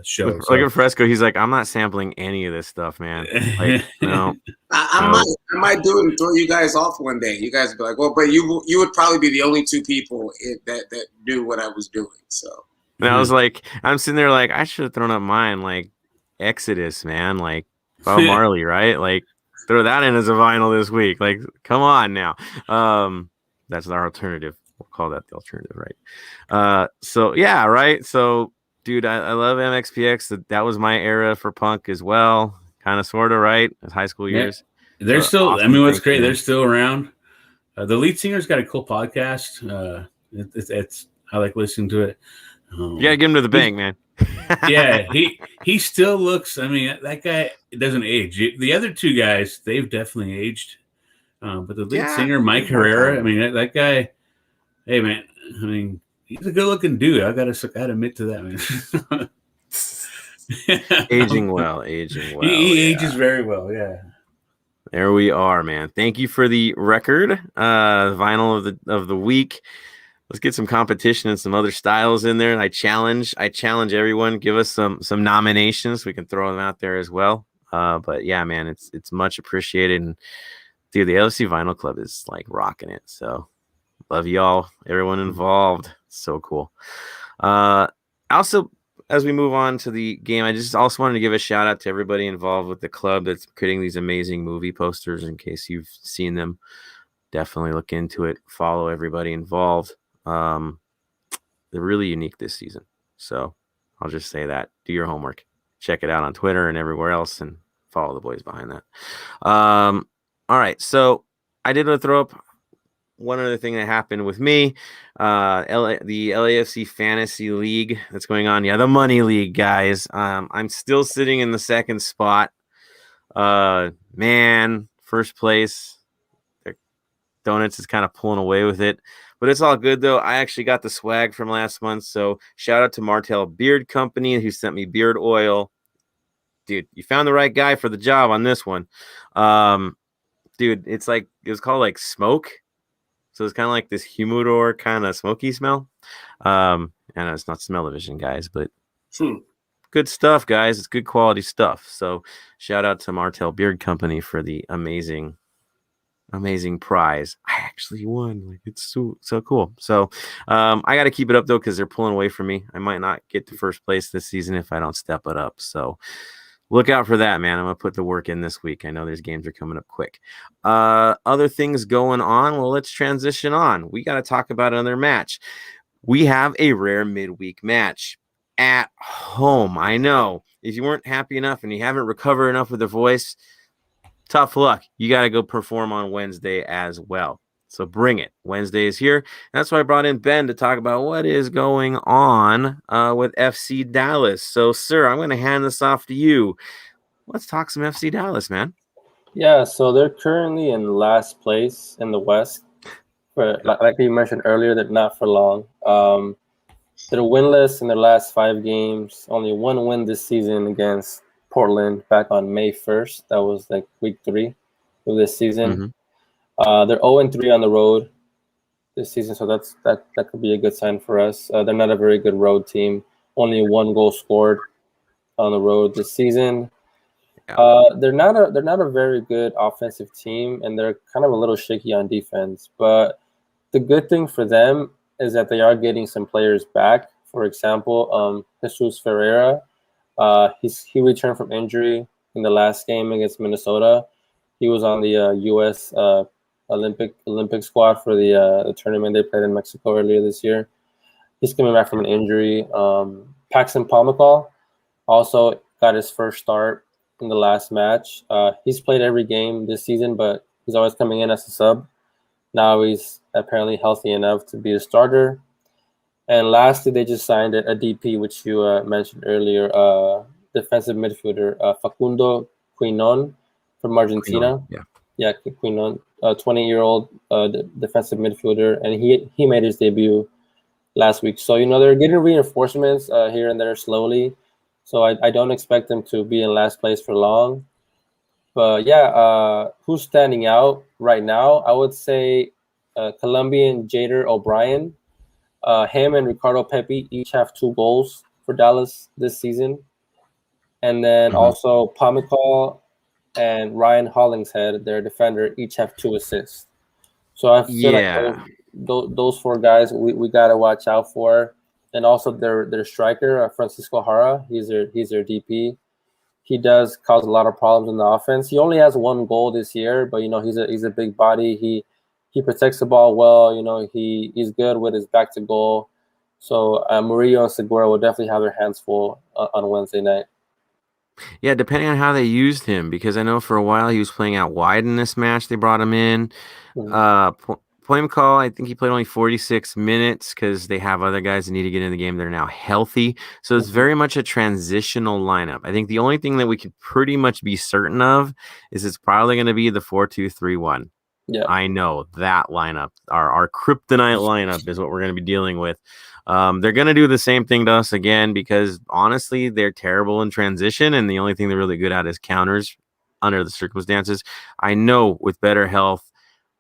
show. Look at Fresco. He's like, I'm not sampling any of this stuff, man. Like, no. I might do it and throw you guys off one day. You guys would be like, well, but you would probably be the only two people that knew what I was doing. So. And I was like, I'm sitting there like, I should have thrown up mine, like Exodus, man, like Bob Marley, right? Like, throw that in as a vinyl this week. Like, come on now. That's our alternative. We'll call that the alternative, right? So, dude, I love MXPX. That was my era for punk as well, kind of, sort of, right? As high school years. They're still. Awesome. What's great? They're still around. The lead singer's got a cool podcast. It's I like listening to it. You gotta get him to the bank, man. Yeah, he still looks. That guy doesn't age. The other two guys, they've definitely aged. But the lead singer, Mike Herrera, that guy. Hey man, he's a good-looking dude. I gotta admit to that, man. Aging well. He ages very well. Yeah. There we are, man. Thank you for the record, vinyl of the week. Let's get some competition and some other styles in there. I challenge everyone. Give us some nominations. We can throw them out there as well. But yeah, man, it's much appreciated. And dude, the LFC Vinyl Club is like rocking it. So. Love y'all, everyone involved. So cool. Also, as we move on to the game, I just also wanted to give a shout out to everybody involved with the club that's creating these amazing movie posters. In case you've seen them, definitely look into it. Follow everybody involved. They're really unique this season. So I'll just say that. Do your homework. Check it out on Twitter and everywhere else, and follow the boys behind that. All right. So I did want to throw up one other thing that happened with me, the LAFC Fantasy League that's going on. Yeah, the Money League, guys. I'm still sitting in the second spot. Man, first place. Donuts is kind of pulling away with it. But it's all good, though. I actually got the swag from last month. So shout out to Martell Beard Company, who sent me beard oil. Dude, you found the right guy for the job on this one. Dude, it was called like smoke. So it's kind of like this humidor kind of smoky smell. I know it's not smell-o-vision, guys, but good stuff, guys. It's good quality stuff. So shout out to Martell Beard Company for the amazing prize. I actually won. Like, it's so cool. So I got to keep it up, though, because they're pulling away from me. I might not get to first place this season if I don't step it up. So look out for that, man. I'm going to put the work in this week. I know these games are coming up quick. Other things going on. Well, let's transition on. We got to talk about another match. We have a rare midweek match at home. I know. If you weren't happy enough and you haven't recovered enough with the voice, tough luck. You got to go perform on Wednesday as well. So bring it. Wednesday is here. That's why I brought in Ben to talk about what is going on with FC Dallas. So, sir, I'm going to hand this off to you. Let's talk some FC Dallas, man. Yeah, so they're currently in last place in the West. But like you mentioned earlier, they're not for long. They're winless in their last 5 games. Only one win this season against Portland back on May 1st. That was like week 3 of this season. Mm-hmm. They're 0-3 on the road this season, so that could be a good sign for us. They're not a very good road team. Only 1 goal scored on the road this season. They're not a very good offensive team, and they're kind of a little shaky on defense. But the good thing for them is that they are getting some players back. For example, Jesus Ferreira, he returned from injury in the last game against Minnesota. He was on the U.S. Olympic squad for the tournament they played in Mexico earlier this year. He's coming back from an injury. Paxton Pomykal also got his first start in the last match. He's played every game this season, but he's always coming in as a sub. Now he's apparently healthy enough to be a starter. And lastly, they just signed a DP, which you mentioned earlier, defensive midfielder Facundo Quinon from Argentina. Yeah, Quinon, 20-year-old defensive midfielder, and he made his debut last week. So, they're getting reinforcements here and there slowly. So I don't expect them to be in last place for long. But yeah, who's standing out right now? I would say Colombian Jader O'Brien. Him and Ricardo Pepi each have 2 goals for Dallas this season. And then also Pomykal and Ryan Hollingshead, their defender, each have 2 assists. So I feel like those 4 guys we got to watch out for. And also their striker, Francisco Jara, he's their DP. He does cause a lot of problems in the offense. He only has 1 goal this year, but he's a big body. He protects the ball well. He's good with his back to goal. So Murillo and Segura will definitely have their hands full on Wednesday night. Yeah, depending on how they used him, because I know for a while he was playing out wide in this match. They brought him in. Pomykal, I think he played only 46 minutes because they have other guys that need to get in the game that are now healthy. So it's very much a transitional lineup. I think the only thing that we could pretty much be certain of is it's probably going to be the 4-2-3-1. Yeah, I know that lineup, our kryptonite lineup, is what we're going to be dealing with. They're going to do the same thing to us again because honestly, they're terrible in transition, and the only thing they're really good at is counters under the circumstances. I know with better health,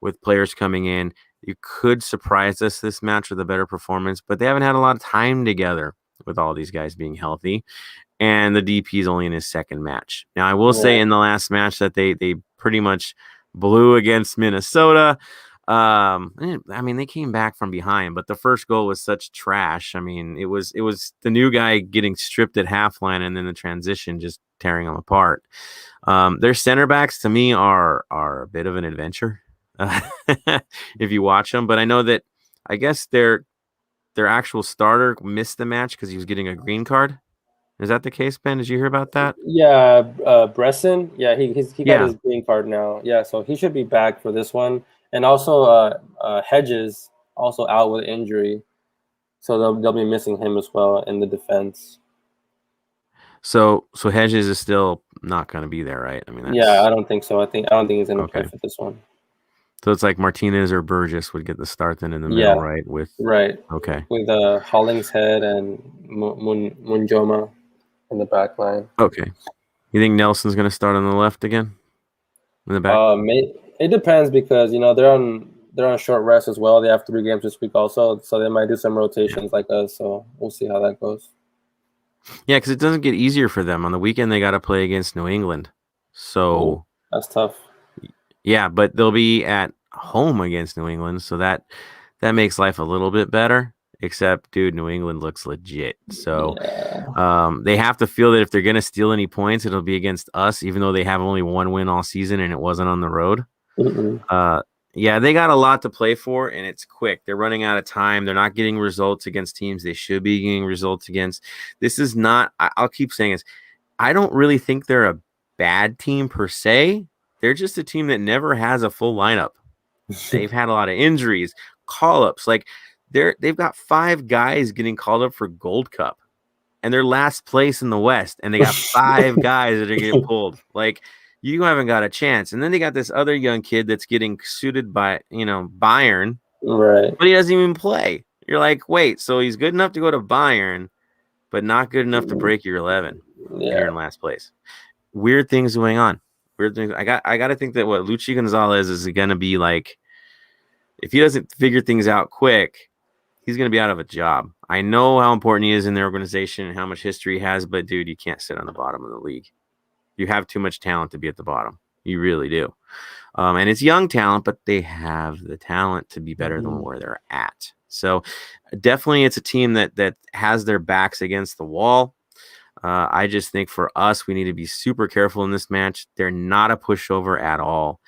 with players coming in, you could surprise us this match with a better performance, but they haven't had a lot of time together with all these guys being healthy, and the DP is only in his 2nd match. Now, I will say in the last match that they pretty much blew against Minnesota. I mean, they came back from behind, but the first goal was such trash. I mean, it was the new guy getting stripped at half line and then the transition just tearing them apart. Their center backs to me are a bit of an adventure. If you watch them, but I know that I guess their actual starter missed the match because he was getting a green card. Is that the case, Ben? Did you hear about that? Yeah, Bresson. Yeah, he got his green card now. Yeah, so he should be back for this one. And also Hedges also out with injury, so they'll be missing him as well in the defense. So Hedges is still not going to be there, right? I mean, I don't think so. I don't think he's going to play for this one. So it's like Martinez or Burgess would get the start then in the middle, right? Right. Okay. With Hollingshead and Munjoma in the back line. Okay. You think Nelson's going to start on the left again? In the back? It depends because they're on short rest as well. They have 3 games this week also, so they might do some rotations like us. So we'll see how that goes. Yeah, because it doesn't get easier for them. On the weekend, they got to play against New England. So that's tough. Yeah, but they'll be at home against New England, so that makes life a little bit better. Except, dude, New England looks legit. So they have to feel that if they're going to steal any points, it'll be against us, even though they have only 1 win all season and it wasn't on the road. Yeah, they got a lot to play for, and it's quick. They're running out of time. They're not getting results against teams they should be getting results against. This is not – I'll keep saying this. I don't really think they're a bad team per se. They're just a team that never has a full lineup. They've had a lot of injuries, call-ups. Like, they've got 5 guys getting called up for Gold Cup, and they're last place in the West, and they got 5 guys that are getting pulled. Like, you haven't got a chance. And then they got this other young kid that's getting suited by, Bayern, right? But he doesn't even play. You're like, wait, so he's good enough to go to Bayern, but not good enough to break your 11. And you're in last place. Weird things going on. Weird things. I got to think that what Luchi Gonzalez is going to be like, if he doesn't figure things out quick, he's going to be out of a job. I know how important he is in their organization and how much history he has, but dude, you can't sit on the bottom of the league. You have too much talent to be at the bottom. You really do. And it's young talent, but they have the talent to be better than where they're at. So definitely it's a team that has their backs against the wall. I just think for us, we need to be super careful in this match. They're not a pushover at all.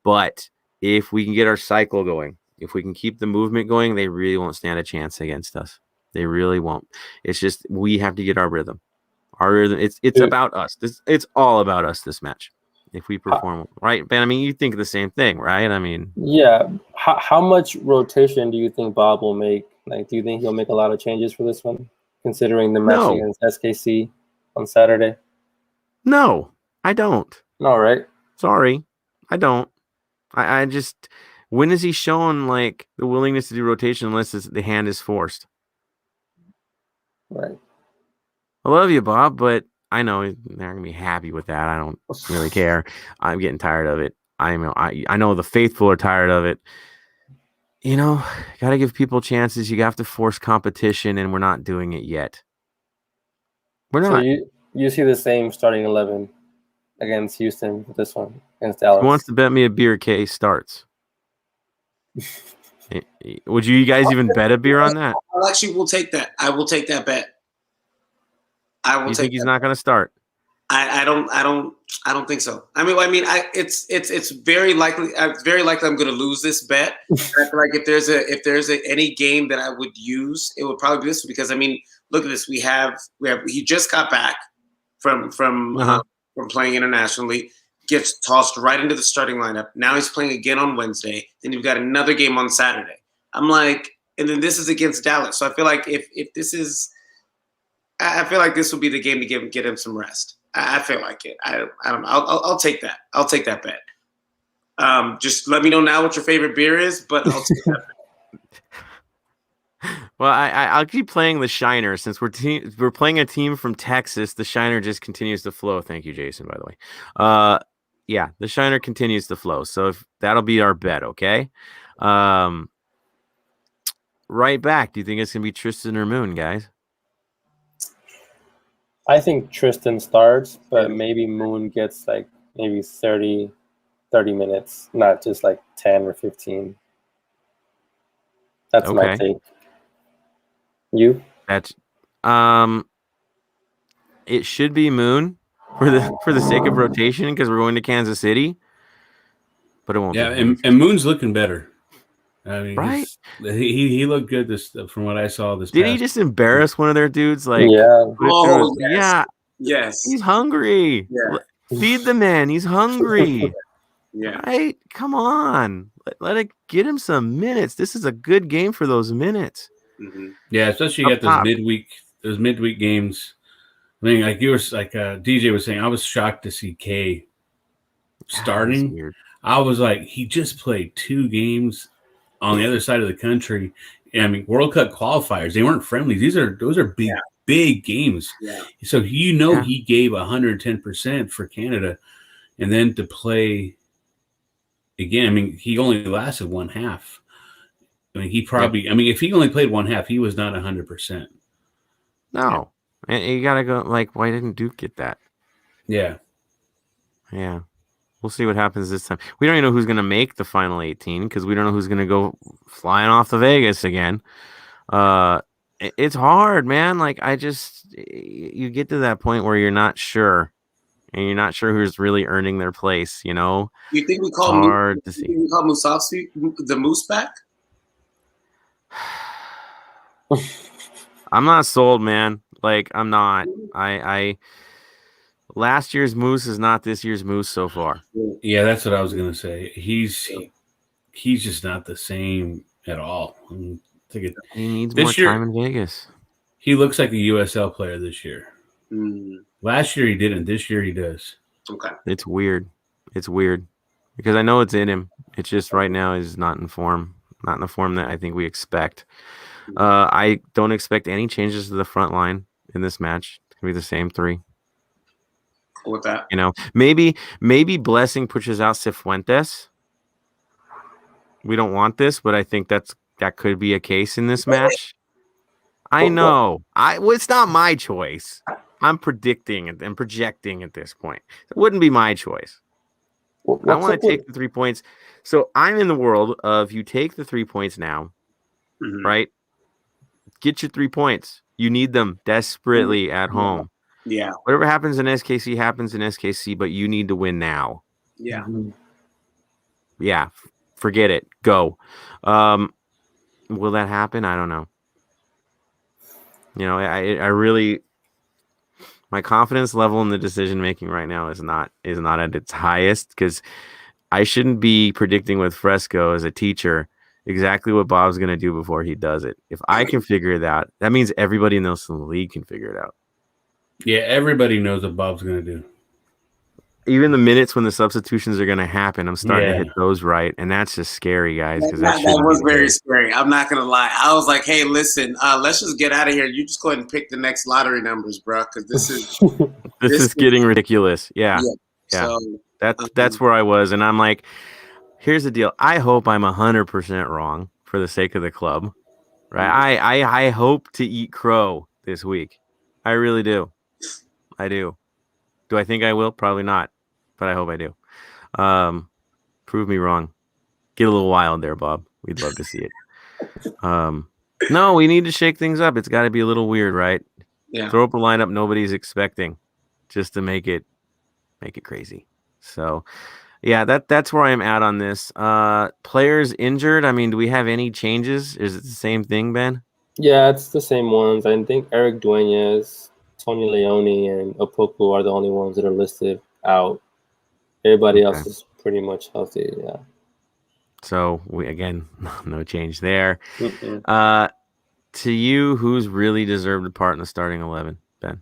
But if we can get our cycle going, if we can keep the movement going, they really won't stand a chance against us. They really won't. It's just we have to get our rhythm. Our rhythm. It's about us. It's all about us, this match. If we perform right, Ben, I mean, you think the same thing, right? I mean, yeah. How much rotation do you think Bob will make? Like, do you think he'll make a lot of changes for this one, considering the match against SKC on Saturday? No, I don't. All right. Sorry, I don't. I just, when is he showing like the willingness to do rotation unless the hand is forced? Right. I love you, Bob, but I know they're not gonna be happy with that. I don't really care. I'm getting tired of it. I know the faithful are tired of it. Got to give people chances. You have to force competition, and we're not doing it yet. We're not. So you see the same starting 11 against Houston with this one against Dallas. Who wants to bet me a beer case starts? Would you guys even bet a beer on that? I actually will take that. I will take that bet. You think he's not going to start? I don't think so. It's very likely. Very likely I'm going to lose this bet. I feel like if there's any game that I would use, it would probably be this one because look at this. We have he just got back from playing internationally, gets tossed right into the starting lineup. Now he's playing again on Wednesday. Then you've got another game on Saturday. I'm like, and then this is against Dallas. So I feel like if this is. I feel like this will be the game to get him some rest. I feel like it. I don't know. I'll take that. I'll take that bet. Just let me know now what your favorite beer is, but I'll take that bet. Well, I'll keep playing the Shiner since we're playing a team from Texas. The Shiner just continues to flow. Thank you, Jason, by the way. Yeah, the Shiner continues to flow. So if that'll be our bet, okay? Right back. Do you think it's gonna be Tristan or Moon, guys? I think Tristan starts, but maybe Moon gets like maybe 30 minutes, not just like 10 or 15. That's my take. You? That's it should be Moon for the sake of rotation because we're going to Kansas City. But it won't be. Yeah, and Moon's looking better. I mean, right? He looked good from what I saw this. Did he just embarrass one of their dudes? Like, yes. He's hungry. Yeah. Feed the man. He's hungry. Yeah. Right? Come on. Let it get him some minutes. This is a good game for those minutes. Mm-hmm. Yeah, especially you got those midweek games. I mean, like DJ was saying, I was shocked to see K starting. I was like, he just played 2 games on the other side of the country. I mean, World Cup qualifiers, they weren't friendlies. Those are big games. Yeah. So he gave 110% for Canada, and then to play again. I mean, he only lasted one half. I mean, I mean, if he only played one half, he was not 100%. No, and you gotta go. Like, why didn't Duke get that? Yeah. Yeah. We'll see what happens this time. We don't even know who's going to make the final 18 because we don't know who's going to go flying off to Vegas again. It's hard, man. Like, you get to that point where you're not sure, and you're not sure who's really earning their place. You know, You think we call hard to see. we call Musovski the Moose back? I'm not sold, man. Like, I'm not. Last year's Moose is not this year's Moose so far. Yeah, that's what I was gonna say. He's just not the same at all. I mean, he needs more time in Vegas. He looks like a USL player this year. Mm. Last year he didn't. This year he does. Okay. It's weird. It's weird because I know it's in him. It's just right now is not in form. Not in the form that I think we expect. I don't expect any changes to the front line in this match. It's gonna be the same 3. With that, you know, maybe Blessing pushes out Cifuentes. We don't want this, but I think that could be a case in this match. I know. It's not my choice. I'm predicting and projecting at this point. It wouldn't be my choice. I want to take the 3 points. So I'm in the world of you take the 3 points now, right? Get your 3 points. You need them desperately at home. Yeah. Whatever happens in SKC happens in SKC, but you need to win now. Yeah. Yeah. Forget it. Go. Will that happen? I don't know. You know, I really, my confidence level in the decision making right now is not at its highest because I shouldn't be predicting with Fresco as a teacher exactly what Bob's going to do before he does it. If I can figure it out, that means everybody else in the league can figure it out. Yeah, everybody knows what Bob's going to do. Even the minutes when the substitutions are going to happen, I'm starting to hit those right, and that's just scary, guys. Because that was very scary. I'm not going to lie. I was like, hey, listen, let's just get out of here. You just go ahead and pick the next lottery numbers, bro, because this is this is getting ridiculous. Yeah. So, that's where I was, and I'm like, here's the deal. I hope I'm 100% wrong for the sake of the club, right? I hope to eat crow this week. I really do. I do. Do I think I will? Probably not, but I hope I do. Prove me wrong. Get a little wild there, Bob. We'd love to see it. No, we need to shake things up. It's got to be a little weird, right? Yeah. Throw up a lineup nobody's expecting, just to make it crazy. So, yeah, that's where I'm at on this. Players injured. I mean, do we have any changes? Is it the same thing, Ben? Yeah, it's the same ones. I think Eric Dueñas, Tony Leone, and Opoku are the only ones that are listed out. Everybody else is pretty much healthy. Yeah. So no change there. Mm-mm. To you, who's really deserved a part in the starting 11, Ben?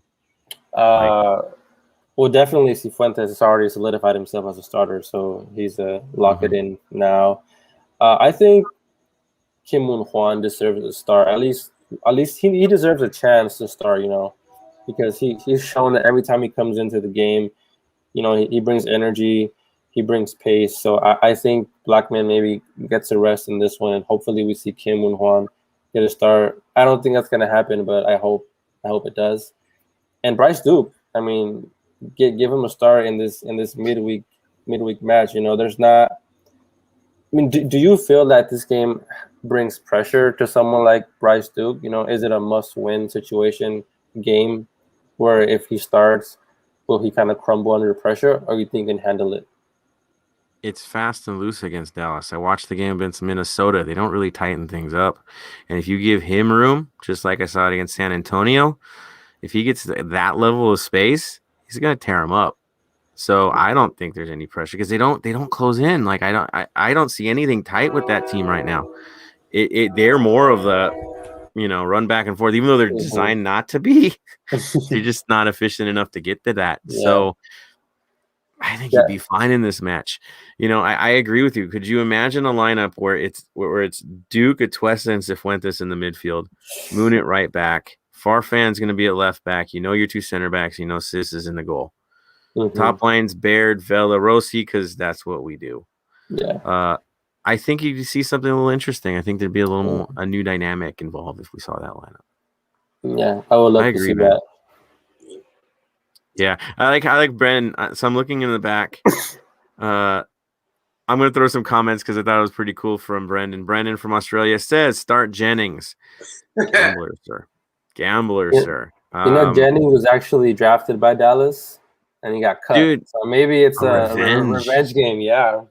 Well, definitely Cifuentes has already solidified himself as a starter, so he's lock it in now. I think Kim Moon Hwan deserves a start. At least he deserves a chance to start. You know, because he's shown that every time he comes into the game, you know, he brings energy, he brings pace. So I think Blackman maybe gets a rest in this one, and hopefully we see Kim Moon Hwan get a start. I don't think that's gonna happen, but I hope it does. And Bryce Duke, I mean, give him a start in this midweek match. You know, there's not. I mean, do you feel that this game brings pressure to someone like Bryce Duke? You know, is it a must-win situation game where if he starts, will he kind of crumble under pressure, or you think he can handle it? It's fast and loose against Dallas. I watched the game against Minnesota. They don't really tighten things up. And if you give him room, just like I saw it against San Antonio, if he gets that level of space, he's going to tear him up. So I don't think there's any pressure because they don't close in. Like I don't see anything tight with that team right now. They're more of the, you know, run back and forth, even though they're designed not to be. They're just not efficient enough to get to that. Yeah. So I think he'd be fine in this match. You know, I agree with you. Could you imagine a lineup where it's Duke, Atuesta, and Cifuentes in the midfield, Moon at right back, Farfan's going to be at left back. You know your two center backs. You know Sis is in the goal. Mm-hmm. Top lines Baird, Vela, Rossi, because that's what we do. Yeah. I think you see something a little interesting. I think there'd be a little more, a new dynamic involved if we saw that lineup. Yeah, I would love to see that. Yeah, I like Brendan. So I'm looking in the back. I'm going to throw some comments because I thought it was pretty cool from Brendan. Brendan from Australia says, start Jennings. Gambler, sir. Gambler, sir. You know, Jennings was actually drafted by Dallas, and he got cut. Dude, so maybe it's a revenge game, yeah.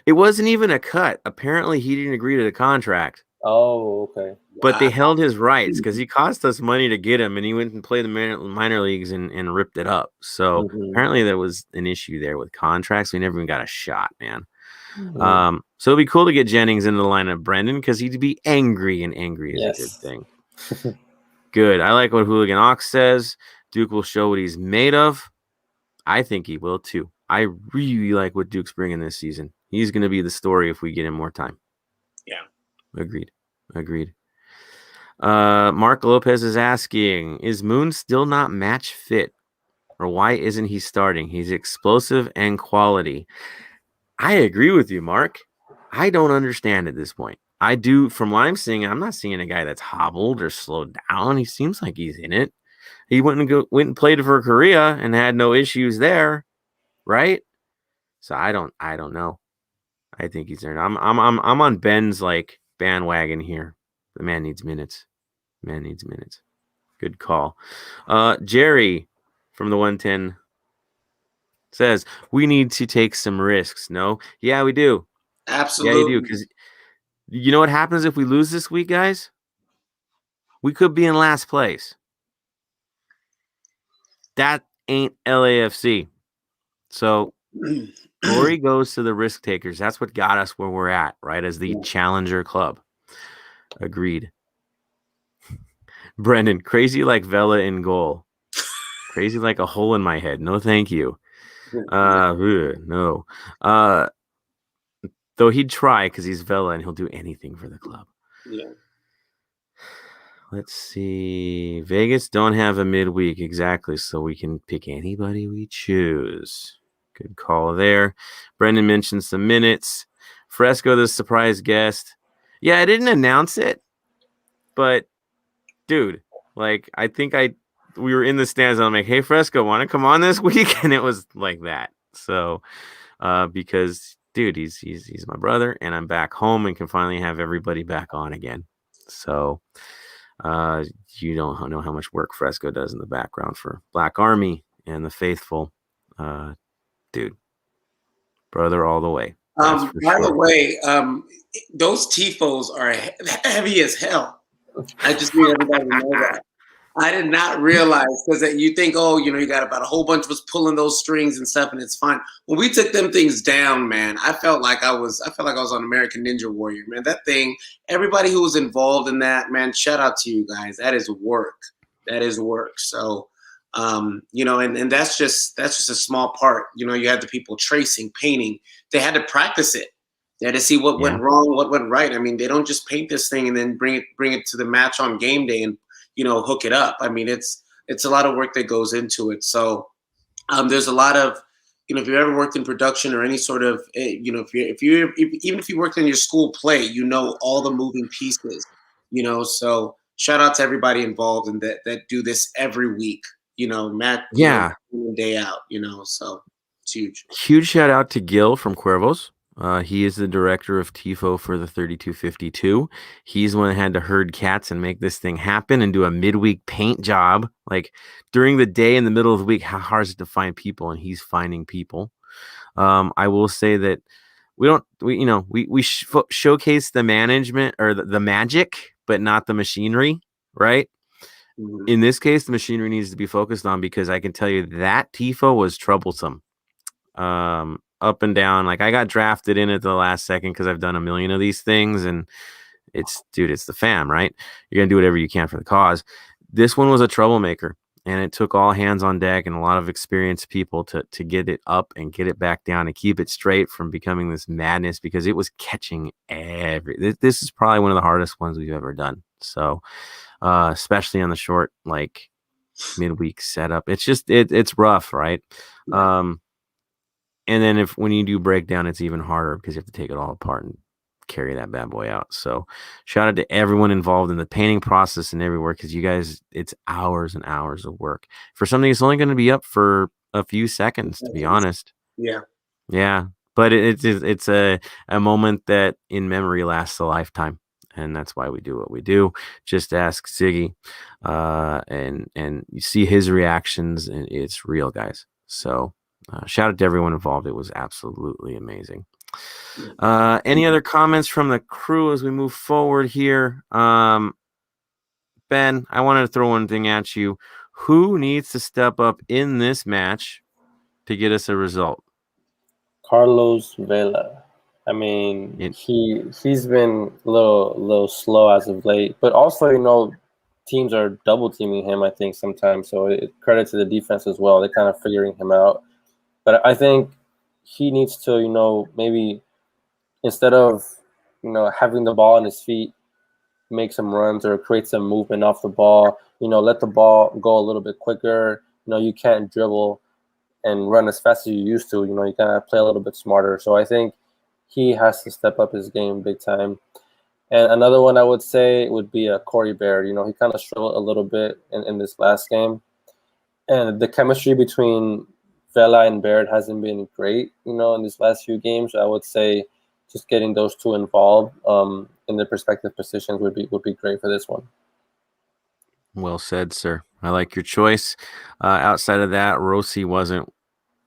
It wasn't even a cut. Apparently, he didn't agree to the contract. Oh, okay. But they held his rights because he cost us money to get him, and he went and played the minor leagues and ripped it up. So apparently there was an issue there with contracts. We never even got a shot, man. So it'd be cool to get Jennings into the lineup, Brendan, because he'd be angry, and angry is a good thing. Good. I like what Hooligan Ox says. Duke will show what he's made of. I think he will, too. I really like what Duke's bringing this season. He's going to be the story if we get him more time. Yeah. Agreed. Mark Lopez is asking, is Moon still not match fit? Or why isn't he starting? He's explosive and quality. I agree with you, Mark. I don't understand at this point. I do, from what I'm seeing, I'm not seeing a guy that's hobbled or slowed down. He seems like he's in it. He went and played for Korea and had no issues there, right? So I don't know. I think he's there. I'm on Ben's like bandwagon here. The man needs minutes. Good call. Jerry from the 110 says we need to take some risks. No, yeah, we do. Absolutely, yeah, you do. Because you know what happens if we lose this week, guys? We could be in last place. That ain't LAFC. So glory goes to the risk takers. That's what got us where we're at, right? As the challenger club. Agreed. Brendan, crazy like Vela in goal. Crazy like a hole in my head. No, thank you. No. Though he'd try because he's Vela and he'll do anything for the club. Yeah. Let's see. Vegas don't have a midweek exactly, so we can pick anybody we choose. Good call there. Brendan mentioned some minutes. Fresco, the surprise guest. Yeah, I didn't announce it, but dude, like I think we were in the stands and I'm like, hey Fresco, want to come on this week? And it was like that. So because dude, he's my brother and I'm back home and can finally have everybody back on again. So you don't know how much work Fresco does in the background for Black Army and the faithful. Dude, brother all the way. By the way, those TIFOs are heavy as hell. I just need everybody to know that. I did not realize because you think, you got about a whole bunch of us pulling those strings and stuff, and it's fine. When we took them things down, man, I felt like I was on American Ninja Warrior, man. That thing, everybody who was involved in that, man, shout out to you guys. That is work. So, and that's just a small part. You had the people tracing, painting. They had to practice it. They had to see what went wrong, what went right. I mean, they don't just paint this thing and then bring it to the match on game day and hook it up. I mean, it's a lot of work that goes into it. So there's a lot of, if you ever worked in production or any sort of, even if you worked in your school play, all the moving pieces, so shout out to everybody involved and that do this every week, Matt, day out, so it's huge. Huge shout out to Gil from Cuervos. He is the director of TIFO for the 3252. He's the one that had to herd cats and make this thing happen and do a midweek paint job. Like during the day in the middle of the week, how hard is it to find people? And he's finding people. I will say that we showcase the management or the magic, but not the machinery, right? Mm-hmm. In this case, the machinery needs to be focused on because I can tell you that TIFO was troublesome. Up and down. Like I got drafted in at the last second because I've done a million of these things and it's the fam, right? You're going to do whatever you can for the cause. This one was a troublemaker and it took all hands on deck and a lot of experienced people to get it up and get it back down and keep it straight from becoming this madness, because it was catching this is probably one of the hardest ones we've ever done. So especially on the short, like, midweek setup, it's just it's rough, right? And then when you do breakdown, it's even harder because you have to take it all apart and carry that bad boy out. So shout out to everyone involved in the painting process and everywhere, because you guys, it's hours and hours of work for something that's only going to be up for a few seconds, to be honest. Yeah, but it's a moment that in memory lasts a lifetime, and that's why we do what we do. Just ask Ziggy, and you see his reactions, and it's real, guys. So shout out to everyone involved. It was absolutely amazing. Any other comments from the crew as we move forward here? Ben, I wanted to throw one thing at you. Who needs to step up in this match to get us a result? Carlos Vela. I mean, he's been a little slow as of late, but also, teams are double teaming him, I think, sometimes. So credit to the defense as well. They're kind of figuring him out. But I think he needs to, maybe instead of, having the ball on his feet, make some runs or create some movement off the ball, let the ball go a little bit quicker. You can't dribble and run as fast as you used to. You gotta play a little bit smarter. So I think he has to step up his game big time. And another one I would say would be Corey Baird. He kind of struggled a little bit in this last game. And the chemistry between Vela and Baird hasn't been great, in these last few games. I would say just getting those two involved in their respective positions would be great for this one. Well said, sir. I like your choice. Outside of that, Rossi wasn't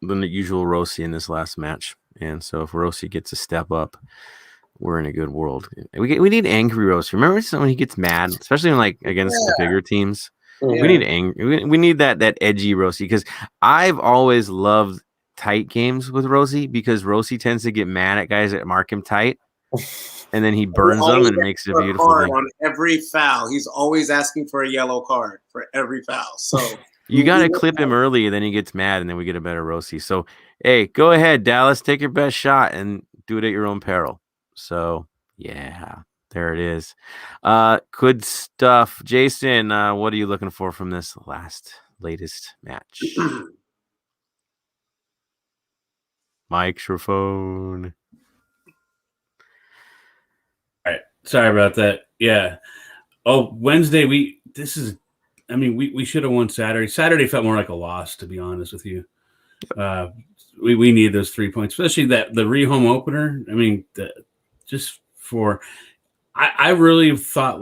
the usual Rossi in this last match. And so if Rossi gets a step up, we're in a good world. We need angry Rossi. Remember when he gets mad, especially against the bigger teams? Yeah. We need angry. We need that edgy Rossi, because I've always loved tight games with Rossi, because Rossi tends to get mad at guys that mark him tight, and then he burns them and makes it a beautiful thing. On every foul, he's always asking for a yellow card for every foul. So you got to clip him early, and then he gets mad, and then we get a better Rossi. So hey, go ahead, Dallas, take your best shot and do it at your own peril. So yeah, there it is. Good stuff. Jason, what are you looking for from this latest match? Microphone. All right. Sorry about that. Yeah. Oh, Wednesday, we should have won Saturday. Saturday felt more like a loss, to be honest with you. We need those 3 points, especially the re-home opener. I really thought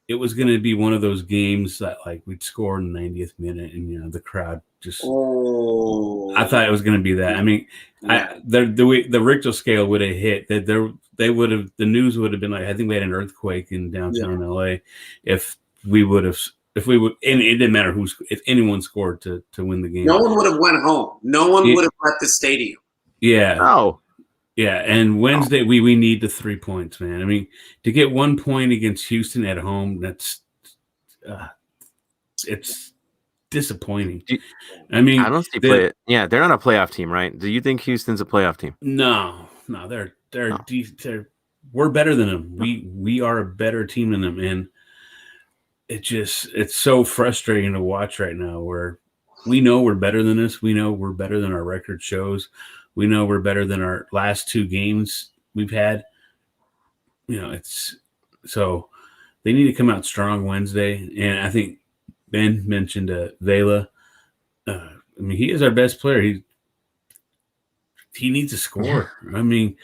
it was going to be one of those games that we'd score in the 90th minute, and the crowd just. Oh. I thought it was going to be that. I mean, the Richter scale would have hit that. The news would have been I think we had an earthquake in downtown LA if we would, and it didn't matter if anyone scored to win the game. No one would have went home. No one would have left the stadium. Yeah. Oh. Yeah, and Wednesday we need the 3 points, man. I mean, to get 1 point against Houston at home, it's disappointing. I don't see play. Yeah, they're not a playoff team, right? Do you think Houston's a playoff team? No, they're we're better than them. We are a better team than them, and it's so frustrating to watch right now. Where we know we're better than this. We know we're better than our record shows. We know we're better than our last 2 games we've had. So they need to come out strong Wednesday. And I think Ben mentioned Vela. He is our best player. He needs to score. I mean,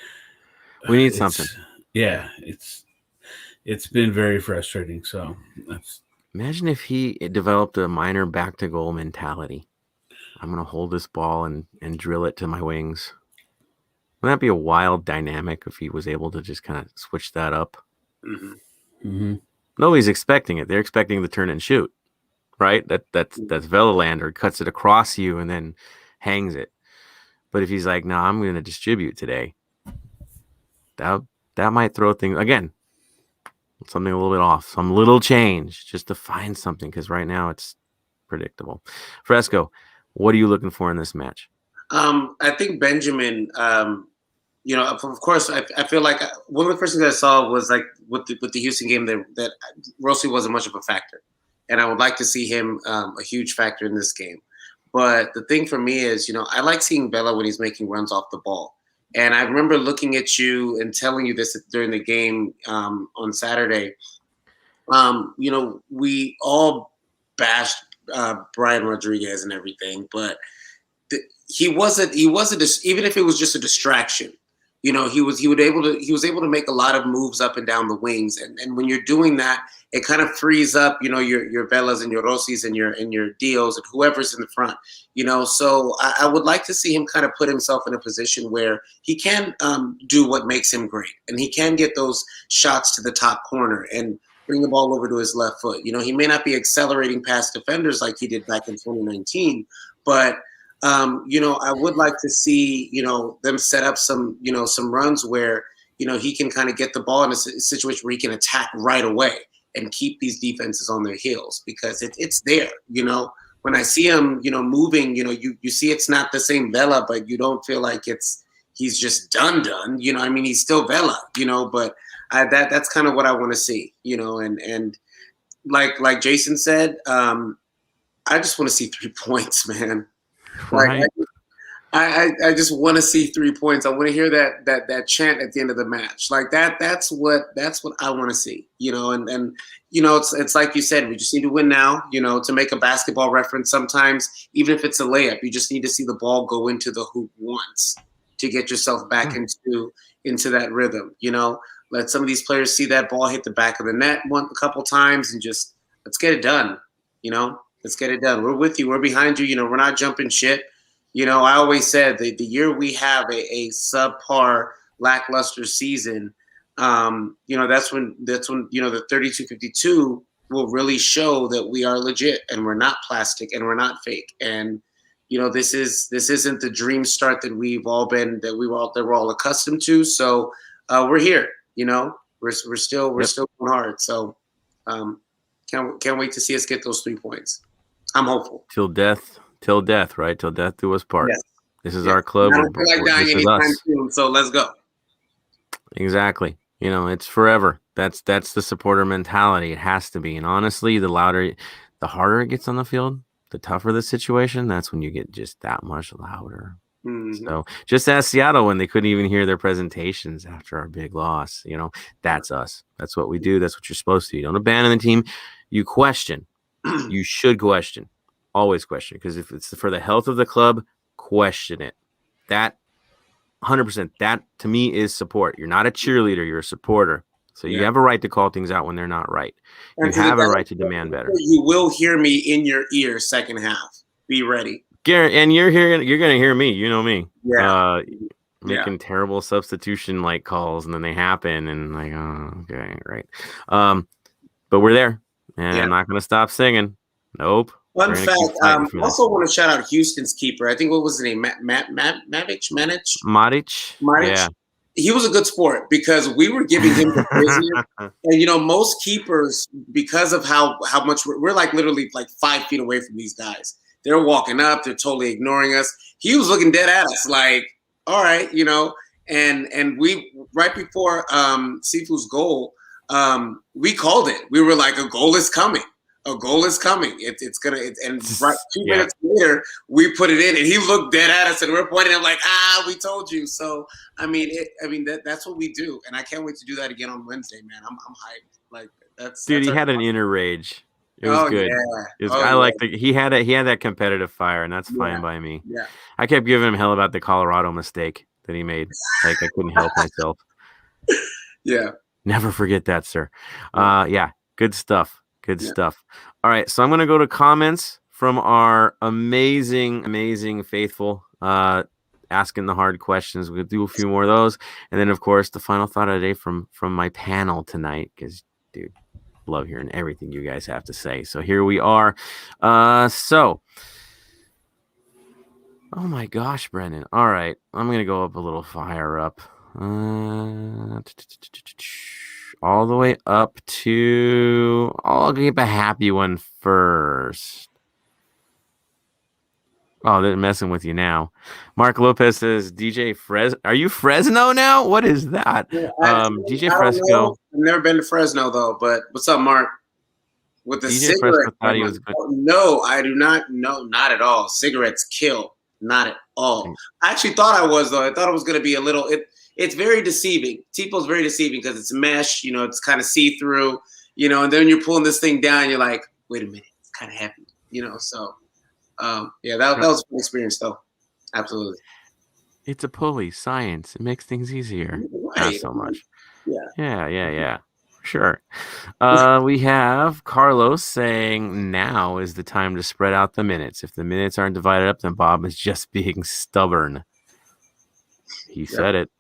we need something. Yeah, it's been very frustrating. So imagine if he developed a minor back to goal mentality. I'm going to hold this ball and drill it to my wings. Wouldn't that be a wild dynamic if he was able to just kind of switch that up? Mm-hmm. Mm-hmm. Nobody's expecting it. They're expecting the turn and shoot, right? That's Velaland, or cuts it across you and then hangs it. But if he's like, no, I'm going to distribute today, that might throw things again. Something a little bit off, some little change, just to find something, because right now it's predictable. Fresco, what are you looking for in this match? I think Benjamin. Of course, I feel like one of the first things I saw was like with the Houston game that Rossi wasn't much of a factor, and I would like to see him a huge factor in this game. But the thing for me is, I like seeing Vela when he's making runs off the ball. And I remember looking at you and telling you this during the game on Saturday. We all bashed Brian Rodriguez and everything, but he wasn't even if it was just a distraction. He was able to make a lot of moves up and down the wings, and when you're doing that, it kind of frees up, your Velas and your Rossis and your Dios and whoever's in the front, So I would like to see him kind of put himself in a position where he can do what makes him great, and he can get those shots to the top corner and bring the ball over to his left foot. He may not be accelerating past defenders like he did back in 2019, but I would like to see, them set up some runs where, he can kind of get the ball in a situation where he can attack right away and keep these defenses on their heels, because it's there. When I see him, moving, you see it's not the same Vela, but you don't feel like he's just done. He's still Vela, but that's kind of what I want to see, and like Jason said, I just want to see 3 points, man. Right. Like, I just want to see 3 points. I want to hear that chant at the end of the match. Like that's what I want to see. And it's like you said, we just need to win now. To make a basketball reference, sometimes even if it's a layup, you just need to see the ball go into the hoop once to get yourself back into that rhythm. Let some of these players see that ball hit the back of the net a couple times and just let's get it done. Let's get it done. We're with you. We're behind you. We're not jumping ship. I always said the year we have a subpar, lackluster season, that's when the 32-52 will really show that we are legit and we're not plastic and we're not fake. And this isn't the dream start that we're all accustomed to. So we're here. We're still going hard. So can't wait to see us get those 3 points. I'm hopeful. Till death, right? Till death do us part. Yes. This is our club. I don't feel like dying anytime soon, so let's go. Exactly. It's forever. That's the supporter mentality. It has to be. And honestly, the harder it gets on the field, the tougher the situation, that's when you get just that much louder. Mm-hmm. So just ask Seattle when they couldn't even hear their presentations after our big loss. That's us. That's what we do. That's what you're supposed to do. You don't abandon the team. You question. You should question. Always question. Because if it's for the health of the club, question it. That 100%. That to me is support. You're not a cheerleader. You're a supporter. So you have a right to call things out when they're not right. You have a right to demand better. You will hear me in your ear second half. Be ready. And you're going to hear me. You know me. Yeah. Making terrible substitution like calls, and then they happen, and like, oh, okay, right. But we're there, and I'm not going to stop singing. Nope. Fun fact. I also want to shout out Houston's keeper. I think what was his name? Maric. Yeah. He was a good sport because we were giving him the business. And most keepers, because of how much we're like literally like 5 feet away from these guys. They're walking up. They're totally ignoring us. He was looking dead at us like, all right, and we right before Sifu's goal, we called it. We were like, a goal is coming. A goal is coming. It's gonna. And right 2 minutes later, we put it in, and he looked dead at us, and we're pointing at him like, we told you. So that's what we do, and I can't wait to do that again on Wednesday, man. I'm hyped. Like that's. Dude, that's he had an inner rage. It was good. Yeah. He had that competitive fire, and that's fine by me. Yeah. I kept giving him hell about the Colorado mistake that he made. Like I couldn't help myself. Yeah. Never forget that, sir. Good stuff. Good stuff. All right, so I'm going to go to comments from our amazing faithful asking the hard questions. We'll do a few more of those, and then of course the final thought of the day from my panel tonight, because dude, love hearing everything you guys have to say. So here we are. Oh my gosh, Brendan. All right, I'm going to go up a little higher up. All the way up to, I'll give a happy one first. Oh, they're messing with you now. Mark Lopez says, DJ Fresno. Are you Fresno now? What is that? DJ I don't Fresco. know. I've never been to Fresno though, but what's up, Mark? With the DJ Fresco cigarette. thought he was good. No, I do not. No, not at all. Cigarettes kill. Not at all. I actually thought I was though. I thought it was going to be a little. It's very deceiving. Tipo is very deceiving because it's mesh. It's kind of see through. And then you're pulling this thing down. You're like, wait a minute, it's kind of heavy. So. Yeah, that was a fun experience, though. Absolutely. It's a pulley, science. It makes things easier. Right. Not so much. Yeah. Yeah. Sure. We have Carlos saying now is the time to spread out the minutes. If the minutes aren't divided up, then Bob is just being stubborn. He said it.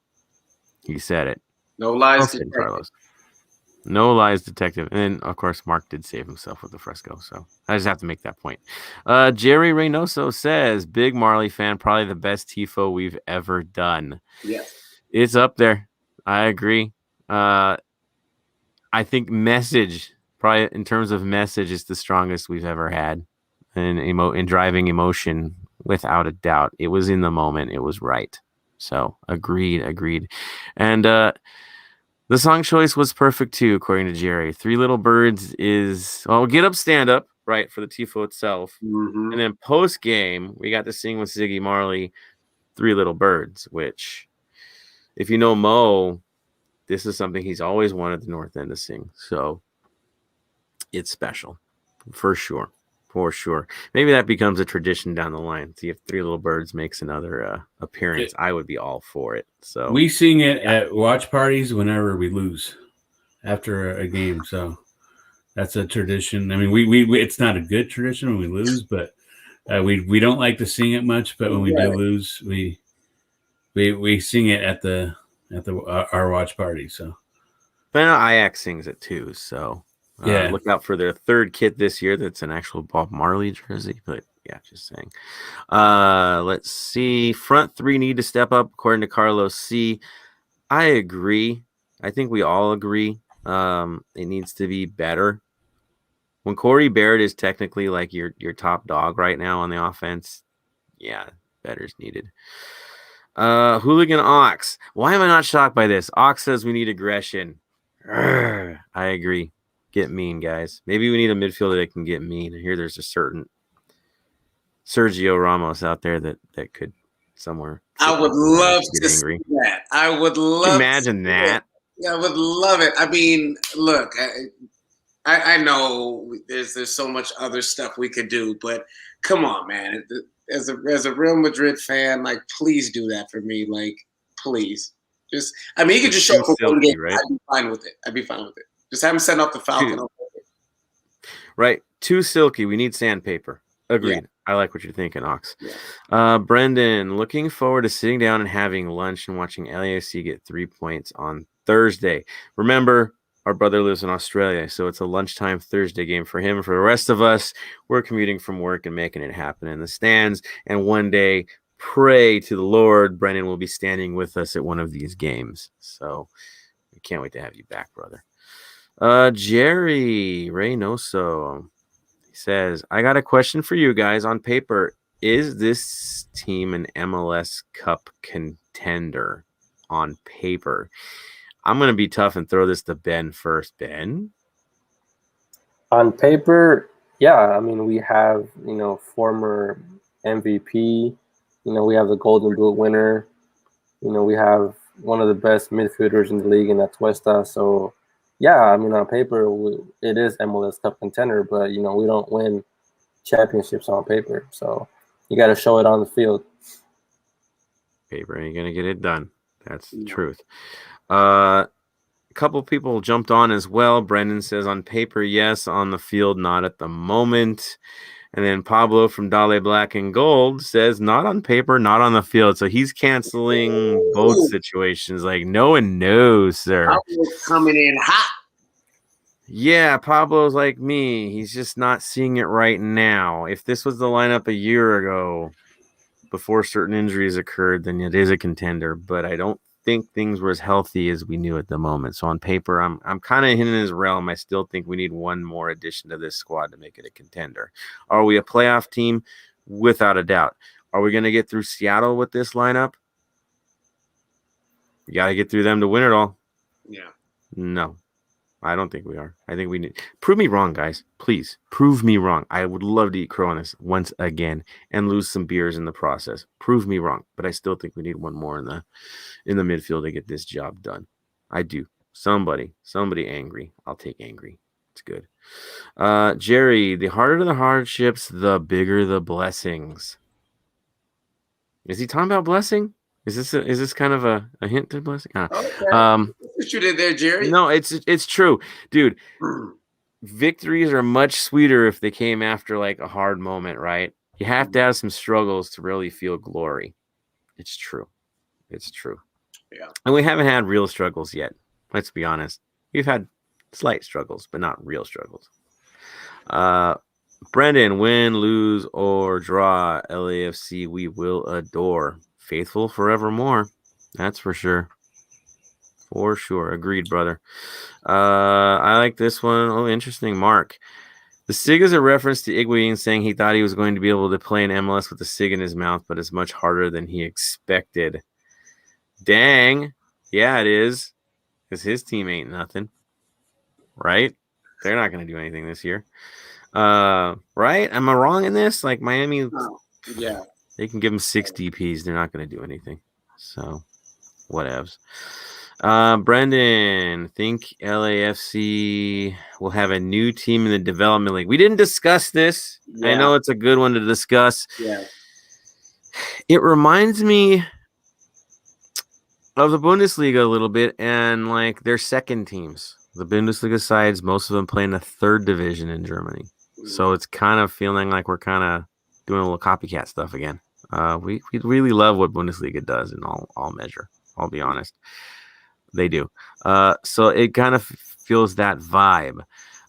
He said it. No lies, Carlos. No lies, detective. And then, of course, Mark did save himself with the Fresco. So I just have to make that point. Jerry Reynoso says, big Marley fan, probably the best TIFO we've ever done. Yeah. It's up there. I agree. I think message, probably in terms of message, is the strongest we've ever had. In driving emotion, without a doubt. It was in the moment. It was right. So agreed. And the song choice was perfect too, according to Jerry. Three Little Birds is, Get Up, Stand Up, right, for the TIFO itself. Mm-hmm. And then post-game, we got to sing with Ziggy Marley, Three Little Birds, which, if you know Mo, this is something he's always wanted the North End to sing. So it's special, for sure. Maybe that becomes a tradition down the line. See if Three Little Birds makes another appearance. I would be all for it. So we sing it at watch parties whenever we lose after a game. So that's a tradition. I mean, we it's not a good tradition when we lose, but we don't like to sing it much. But when we do lose, we sing it at our watch party. So, but I know Ajax sings it too. So. Look out for their third kit this year. That's an actual Bob Marley jersey, but yeah, just saying. Let's see. Front three need to step up, according to Carlos C. I agree. I think we all agree. It needs to be better. When Corey Barrett is technically like your top dog right now on the offense, yeah, better's needed. Hooligan Ox. Why am I not shocked by this? Ox says we need aggression. I agree. Get mean, guys. Maybe we need a midfielder that can get mean. I hear there's a certain Sergio Ramos out there that could somewhere. I would love to see that. I would love imagine that. Yeah, I would love it. I mean, look, I know there's so much other stuff we could do, but come on, man. As a Real Madrid fan, like, please do that for me. Like, please. He could just show up for one game. Right? I'd be fine with it. Just have him send up the Falcon. Right. Too silky. We need sandpaper. Agreed. Yeah. I like what you're thinking, Ox. Yeah. Brendan, looking forward to sitting down and having lunch and watching LAFC get 3 points on Thursday. Remember, our brother lives in Australia, so it's a lunchtime Thursday game for him. For the rest of us, we're commuting from work and making it happen in the stands. And one day, pray to the Lord, Brendan will be standing with us at one of these games. So we can't wait to have you back, brother. Jerry Reynoso, he says, I got a question for you guys. On paper, is this team an MLS Cup contender? On paper, I'm going to be tough and throw this to Ben first. Ben? On paper, yeah. I mean, we have, former MVP. We have the Golden Boot winner. We have one of the best midfielders in the league, and that's Tuesta. So, yeah, I mean, on paper, it is MLS Cup contender, but, we don't win championships on paper. So you got to show it on the field. Paper ain't going to get it done. That's the truth. A couple people jumped on as well. Brendan says on paper, yes. On the field, not at the moment. And then Pablo from Dale Black and Gold says not on paper, not on the field. So he's canceling both situations. Like, no one knows, sir. Pablo's coming in hot. Yeah, Pablo's like me. He's just not seeing it right now. If this was the lineup a year ago, before certain injuries occurred, then it is a contender. But I don't think things were as healthy as we knew at the moment. So on paper, I'm kind of in his realm. I still think we need one more addition to this squad to make it a contender. Are we a playoff team? without a doubt. Are we going to get through Seattle with this lineup? You got to get through them to win it all. Yeah. No, I don't think we are. I think we need prove me wrong, guys. Please prove me wrong. I would love to eat crow on this once again and lose some beers in the process. Prove me wrong, but I still think we need one more in the midfield to get this job done. I do. Somebody angry. I'll take angry. It's good. Jerry, the harder the hardships, the bigger the blessings. Is he talking about blessing? Is this kind of a hint to blessing? Okay. What you did there, Jerry? No, it's true, dude. Victories are much sweeter if they came after like a hard moment, right? You have to have some struggles to really feel glory. It's true. It's true. Yeah. And we haven't had real struggles yet. Let's be honest. We've had slight struggles, but not real struggles. Brendan, win, lose, or draw, LAFC, we will adore. Faithful forevermore. That's for sure. For sure. Agreed, brother. I like this one. Oh, interesting. Mark. The SIG is a reference to Higuain saying he thought he was going to be able to play in MLS with the SIG in his mouth, but it's much harder than he expected. Dang. Yeah, it is. Because his team ain't nothing. Right? They're not going to do anything this year. Right? Am I wrong in this? Like Miami, Yeah. they can give them 6 DPs. They're not going to do anything. So, whatevs. Brendan, think LAFC will have a new team in the development league. We didn't discuss this. Yeah. I know it's a good one to discuss. Yeah. It reminds me of the Bundesliga a little bit and like their second teams. The Bundesliga sides, most of them play in the 3rd division in Germany. So it's kind of feeling like we're kind of doing a little copycat stuff again. We really love what Bundesliga does in all measure. I'll be honest. They do. So it kind of feels that vibe.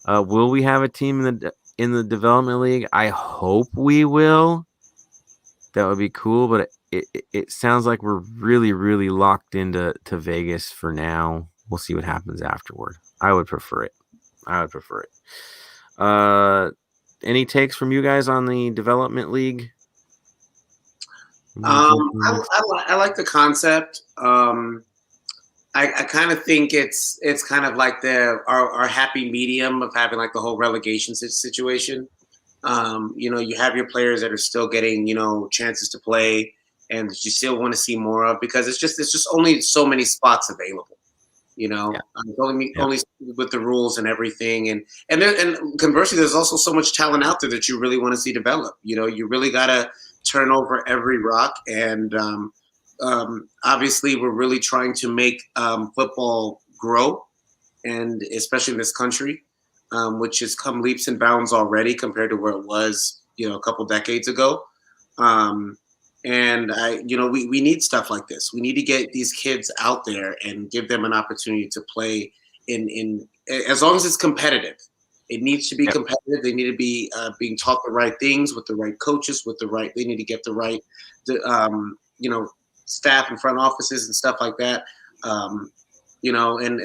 Will we have a team in the development league? I hope we will. That would be cool, but it sounds like we're really, really locked into Vegas for now. We'll see what happens afterward. I would prefer it. Any takes from you guys on the development league? I like the concept. I kind of think it's kind of like our happy medium of having like the whole relegation situation. You have your players that are still getting chances to play, and you still want to see more of because it's just only so many spots available. Only with the rules and everything, and conversely, there's also so much talent out there that you really want to see develop. You really gotta turn over every rock, and obviously, we're really trying to make football grow, and especially in this country, which has come leaps and bounds already compared to where it was, a couple decades ago. And we need stuff like this. We need to get these kids out there and give them an opportunity to play in as long as it's competitive. It needs to be competitive. They need to be being taught the right things with the right coaches, they need to get the right, staff and front offices and stuff like that. And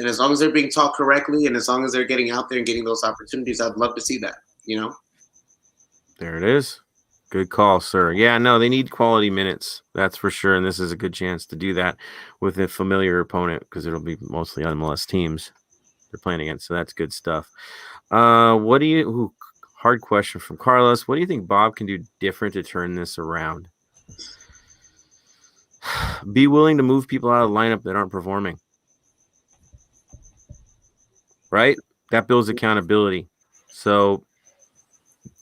as long as they're being taught correctly and as long as they're getting out there and getting those opportunities, I'd love to see that, There it is. Good call, sir. Yeah, no, they need quality minutes. That's for sure. And this is a good chance to do that with a familiar opponent because it'll be mostly MLS teams they're playing against. So that's good stuff. Hard question from Carlos. What do you think Bob can do different to turn this around? Be willing to move people out of the lineup that aren't performing. Right? That builds accountability. So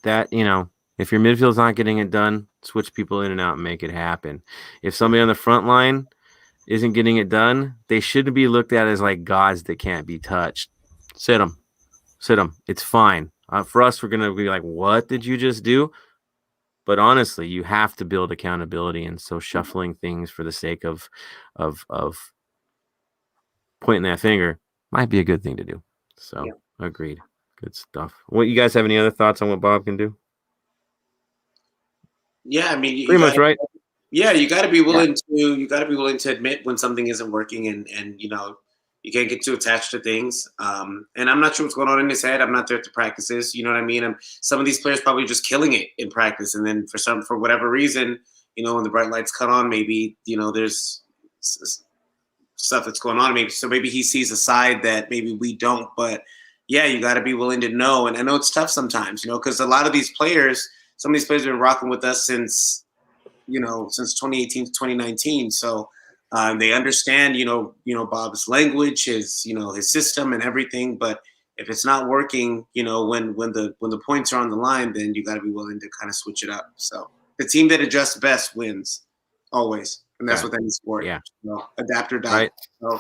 that, if your midfield's not getting it done, switch people in and out and make it happen. If somebody on the front line isn't getting it done, they shouldn't be looked at as like gods that can't be touched. Sit them. It's fine. For us, we're going to be like, what did you just do? But honestly, you have to build accountability. And so shuffling things for the sake of pointing that finger might be a good thing to do. So Agreed. Good stuff. What, you guys have any other thoughts on what Bob can do? Yeah, I mean, pretty much right. Yeah, you got to be willing to admit when something isn't working, and You can't get too attached to things. And I'm not sure what's going on in his head. I'm not there at the practices. You know what I mean? Some of these players probably just killing it in practice, and then for whatever reason, when the bright lights cut on, maybe there's stuff that's going on. Maybe he sees a side that maybe we don't. But yeah, you got to be willing to know. And I know it's tough sometimes, because a lot of these players, some of these players have been rocking with us since 2018 to 2019. So they understand, Bob's language, his system and everything. But if it's not working, when the points are on the line, then you got to be willing to kind of switch it up. So the team that adjusts best wins always. And that's what that is for. Yeah. Adapt or die. Right. So,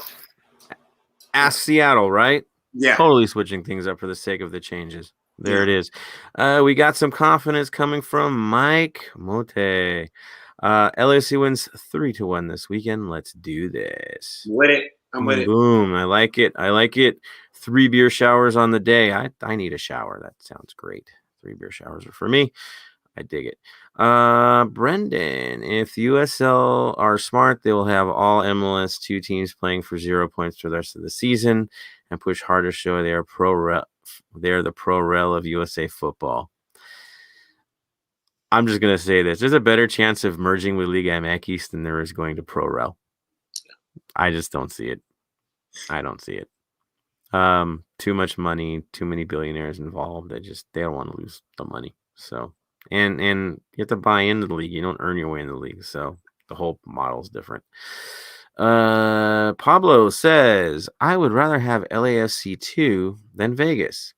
Ask Seattle, right? Yeah. Totally switching things up for the sake of the changes. There it is. We got some confidence coming from Mike Mote. LAFC wins 3-1 this weekend. Let's do this. With it. I'm with it. Boom. I like it. 3 beer showers on the day. I need a shower. That sounds great. 3 beer showers are for me. I dig it. Brendan, if USL are smart, they will have all MLS 2 teams playing for 0 points for the rest of the season and push hard to show they are they're the pro rel of USA football. I'm just going to say this. There's a better chance of merging with Liga MX than there is going to pro rel. I just don't see it. I don't see it. Too much money, too many billionaires involved. They don't want to lose the money. So, and you have to buy into the league. You don't earn your way in the league. So the whole model is different. Pablo says, I would rather have LAFC 2 than Vegas.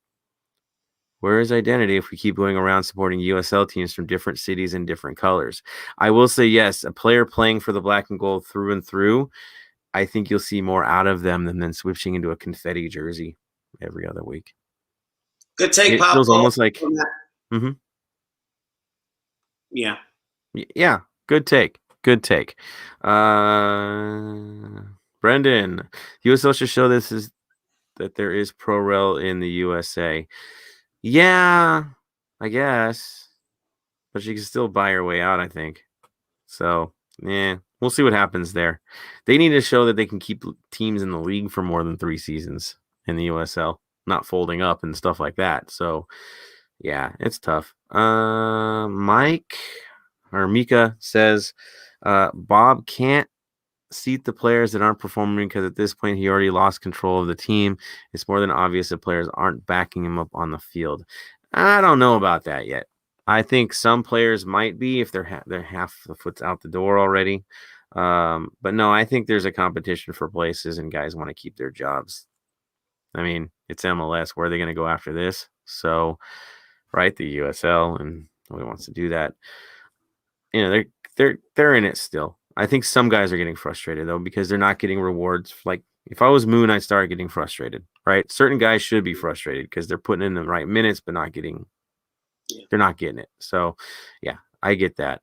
Where is identity if we keep going around supporting USL teams from different cities and different colors? I will say, yes, a player playing for the black and gold through and through, I think you'll see more out of them than then switching into a confetti jersey every other week. Good take, It Pablo. feels almost like... Mm-hmm. Yeah. Yeah, good take. Good take. Brendan, USL should show that there is pro rel in the USA. Yeah, I guess. But she can still buy her way out, I think. So, yeah, we'll see what happens there. They need to show that they can keep teams in the league for more than 3 seasons in the USL, not folding up and stuff like that. So, yeah, it's tough. Mika says, Bob can't seat the players that aren't performing because at this point he already lost control of the team. It's more than obvious that players aren't backing him up on the field. I don't know about that yet. I think some players might be if they're half the foot's out the door already. But no, I think there's a competition for places and guys want to keep their jobs. I mean, it's MLS. Where are they going to go after this? So, right, the USL, and nobody wants to do that. They're in it still. I think some guys are getting frustrated though because they're not getting rewards. Like if I was Moon, I'd start getting frustrated. Right? Certain guys should be frustrated because they're putting in the right minutes, but they're not getting it. So, yeah, I get that.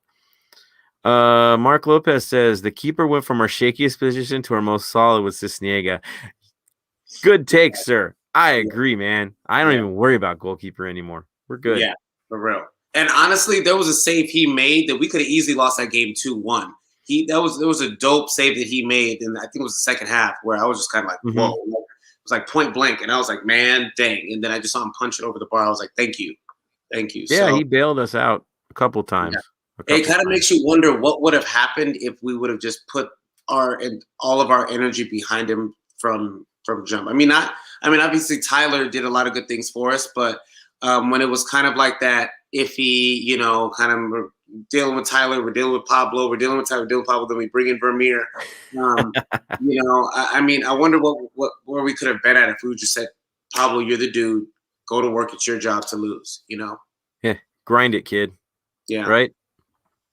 Mark Lopez says the keeper went from our shakiest position to our most solid with Cisniega. Good take, sir. I agree, man. I don't even worry about goalkeeper anymore. We're good. Yeah, for real. And honestly, there was a save he made that we could have easily lost that game 2-1. There was a dope save that he made, and I think it was the second half where I was just kind of like, whoa. It was like point blank, and I was like, man, dang. And then I just saw him punch it over the bar. I was like, thank you. Yeah, he bailed us out a couple times. Yeah. It kind of makes you wonder what would have happened if we would have just put all of our energy behind him from jump. I mean, obviously Tyler did a lot of good things for us, but when it was kind of like that iffy, kind of we're dealing with Tyler, we're dealing with Pablo, we're dealing with Tyler, we're dealing with Pablo, then we bring in Vermeer. I wonder where we could have been at if we just said, Pablo, you're the dude, go to work, it's your job to lose, Yeah, grind it, kid. Yeah. Right?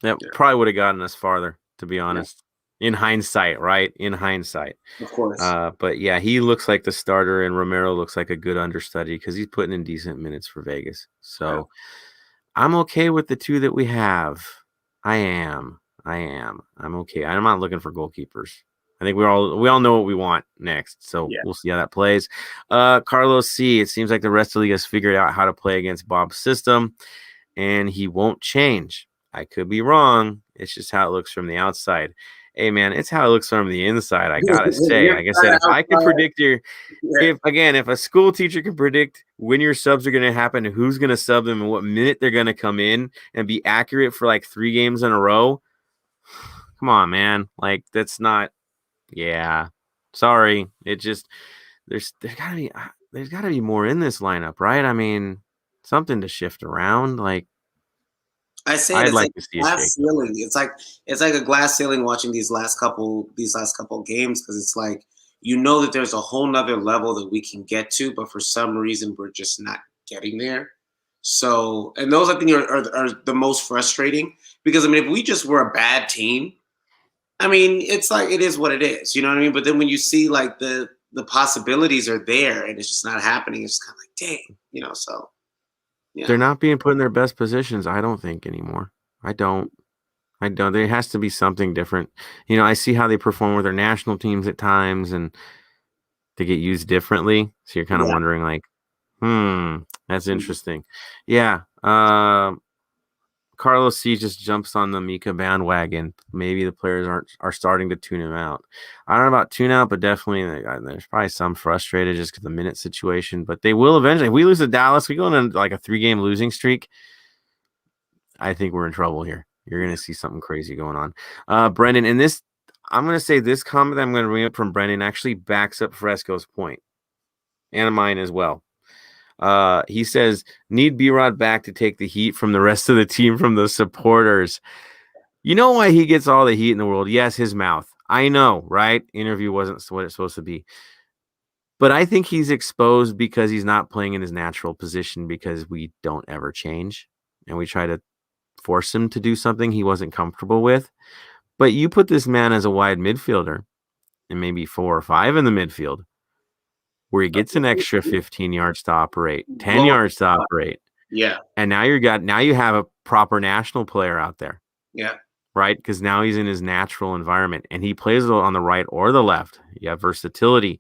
That probably would have gotten us farther, to be honest. In hindsight, right? In hindsight. Of course. But yeah, he looks like the starter and Romero looks like a good understudy because he's putting in decent minutes for Vegas. So I'm okay with the 2 that we have. I am. I'm okay. I'm not looking for goalkeepers. I think we all know what we want next. So we'll see how that plays. Carlos C. It seems like the rest of the league has figured out how to play against Bob's system and he won't change. I could be wrong. It's just how it looks from the outside. Hey man, it's how it looks from the inside. I gotta say, You're like I said, if I can predict yeah. if a school teacher can predict when your subs are gonna happen, who's gonna sub them, and what minute they're gonna come in, and be accurate for like 3 games in a row, come on, man. Like that's not. Yeah, sorry. It just there's gotta be more in this lineup, right? I mean, something to shift around. Like I say I'd it's like like to see a a glass shake. ceiling. It's like a glass ceiling watching these last couple games because it's like you know that there's a whole nother level that we can get to, but for some reason we're just not getting there. So, and those I think are the most frustrating because I mean, if we just were a bad team, I mean, it's like it is what it is, you know what I mean? But then when you see like the possibilities are there and it's just not happening, it's kind of like, dang, you know. So, yeah, They're not being put in their best positions, I don't think anymore. I don't. There has to be something different. You know, I see how they perform with their national teams at times and they get used differently. So you're kind of yeah. wondering like, that's interesting. Yeah. Carlos C just jumps on the Mika bandwagon. Maybe the players are starting to tune him out. I don't know about tune out, but definitely there's probably some frustrated just because the minute situation. But they will eventually. If we lose to Dallas, we go into like a 3-game losing streak. I think we're in trouble here. You're going to see something crazy going on. Brendan, and this, I'm going to say this comment that I'm going to bring up from Brendan actually backs up Fresco's point and mine as well. He says, need B-Rod back to take the heat from the rest of the team, from the supporters. You know why he gets all the heat in the world? Yes, his mouth. I know, right? Interview wasn't what it's supposed to be. But I think he's exposed because he's not playing in his natural position because we don't ever change. And we try to force him to do something he wasn't comfortable with. But you put this man as a wide midfielder and maybe 4 or 5 in the midfield where he gets an extra 15 yards to operate, 10 yards to operate. Yeah. And now you have a proper national player out there. Yeah. Right? Because now he's in his natural environment and he plays on the right or the left. You have versatility.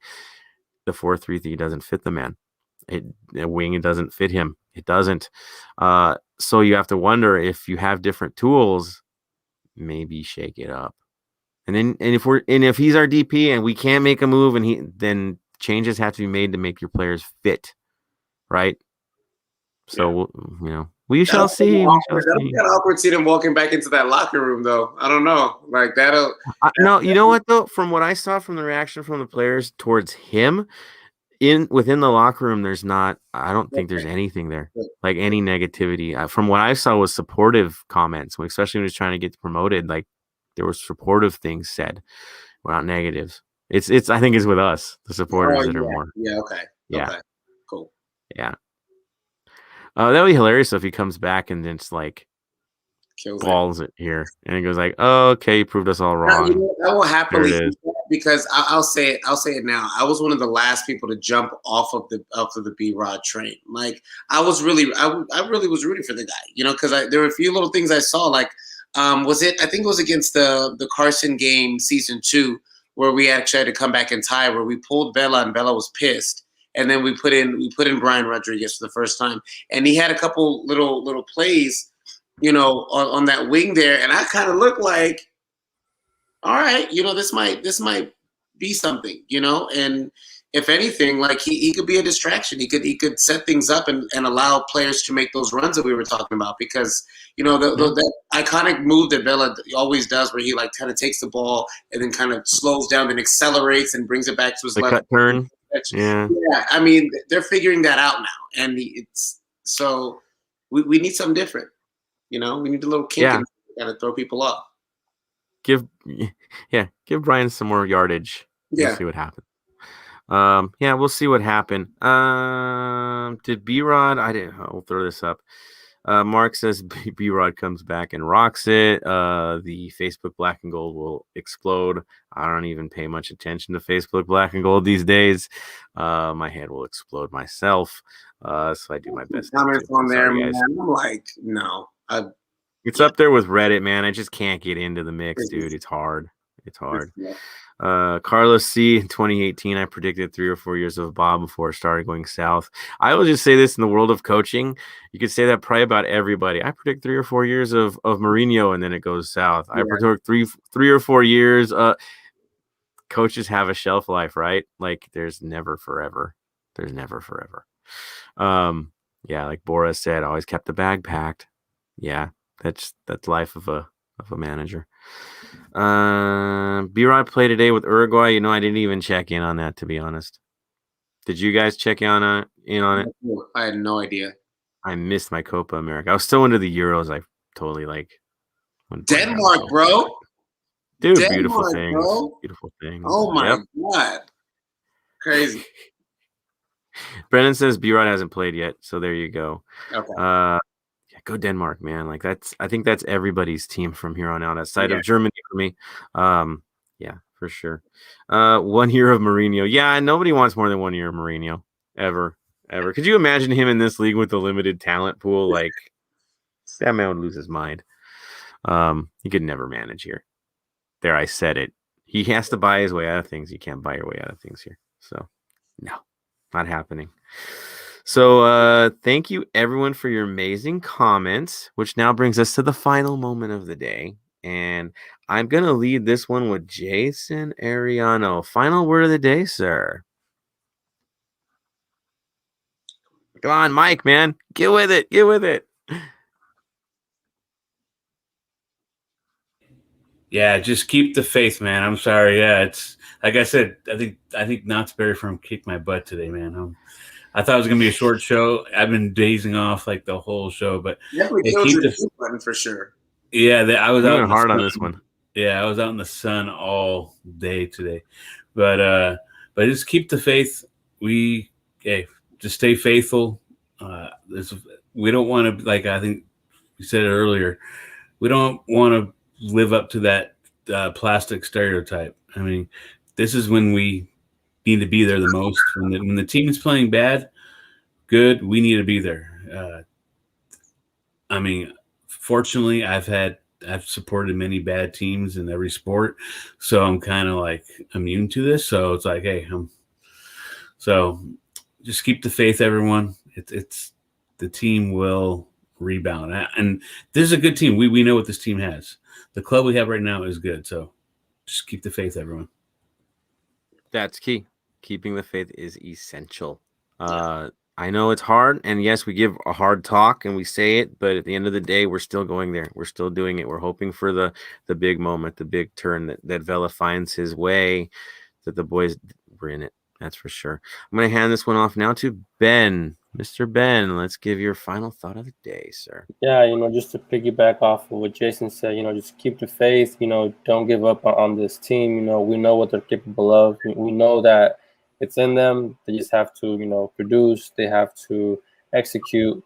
The 4-3-3 doesn't fit the man. A wing, it doesn't fit him. It doesn't. So you have to wonder if you have different tools, maybe shake it up. And if he's our DP and we can't make a move, then changes have to be made to make your players fit, right? So we shall see. That'll get awkward seeing him walking back into that locker room, though. I don't know, like that'll. No, you know what though? From what I saw from the reaction from the players towards him, within the locker room, I don't think there's anything there, like any negativity. From what I saw was supportive comments, especially when he was trying to get promoted. Like there were supportive things said, not negatives. It's I think it's with us, the supporters that are more. Yeah. Okay. Yeah. Okay. Cool. Yeah. That would be hilarious if he comes back and then it's like balls it here and he goes like, "Oh, okay, you proved us all wrong." I will happily do that because I'll say it now. I was one of the last people to jump off of the B-Rod train. Like I really was rooting for the guy, because there were a few little things I saw. Like, I think it was against the Carson game, season 2, where we actually had to come back and tie, where we pulled Bella and Bella was pissed. And then we put in Brian Rodriguez for the first time, and he had a couple little plays, on that wing there, and I kind of looked like, all right, this might be something, and if anything, like he could be a distraction. He could set things up and allow players to make those runs that we were talking about because that iconic move that Bella always does, where he like kind of takes the ball and then kind of slows down and accelerates and brings it back to his left cut turn. Yeah. I mean, they're figuring that out now, and it's so we need something different. We need a little kick and kind of throw people off. Give Brian some more yardage. We'll see what happens. We'll see what happened. Did B-Rod? I'll throw this up. Mark says B-Rod comes back and rocks it. The Facebook Black and Gold will explode. I don't even pay much attention to Facebook Black and Gold these days. My head will explode myself. So I do my best. Comments on there, man. I'm like, no. It's up there with Reddit, man. I just can't get into the mix, dude. It's hard. Carlos C. in 2018, I predicted 3 or 4 years of Bob before it started going south. I will just say this: in the world of coaching, you could say that probably about everybody. I predict 3 or 4 years of Mourinho, and then it goes south. I predict three or 4 years. Coaches have a shelf life, right? Like there's never forever. There's never forever. Yeah, like Boris said, always kept the bag packed. Yeah, that's life of a manager. B-Rod played today with Uruguay. You know, I didn't even check in on that, to be honest. Did you guys check in on it? I had no idea. I missed my Copa America. I was still into the Euros. I totally Denmark, bro. Dude, Denmark, beautiful things. bro. Beautiful things. Oh my God. Crazy. Brennan says B-Rod hasn't played yet, so there you go. Okay. Yeah, go Denmark, man. Like I think that's everybody's team from here on out, outside of Germany for me. Yeah, for sure. 1 year of Mourinho. Yeah, nobody wants more than 1 year of Mourinho ever. Could you imagine him in this league with the limited talent pool? Like that man would lose his mind. He could never manage here. There, I said it. He has to buy his way out of things. You can't buy your way out of things here. So, no, not happening. So, thank you everyone for your amazing comments, which now brings us to the final moment of the day. And I'm going to lead this one with Jason Ariano. Final word of the day, sir. Come on, Mike, man. Get with it. Get with it. Yeah, just keep the faith, man. I'm sorry. Yeah, it's like I said. I think Knott's Berry Farm kicked my butt today, man. I thought it was gonna be a short show. I've been dazing off like the whole show, but definitely killed your button for sure. Yeah, I was out hard on this one. Yeah, I was out in the sun all day today, but just keep the faith. Just stay faithful. We don't want to, like I think you said it earlier. We don't want to live up to that plastic stereotype. I mean, this is when we need to be there the most. When the team is playing bad, good, we need to be there. I mean, fortunately, I've supported many bad teams in every sport, so I'm kind of like immune to this. So it's like, hey, so just keep the faith, everyone. It's the team will rebound, and this is a good team. We know what this team has. The club we have right now is good, so just keep the faith, everyone. That's key. Keeping the faith is essential. I know it's hard, and yes, we give a hard talk and we say it, but at the end of the day, we're still going there. We're still doing it. We're hoping for the big moment, the big turn that Vela finds his way, that the boys were in it. That's for sure. I'm going to hand this one off now to Ben. Mr. Ben, let's give your final thought of the day, sir. Yeah, just to piggyback off of what Jason said, just keep the faith, don't give up on this team. We know what they're capable of. We know that it's in them. They just have to, produce. They have to execute.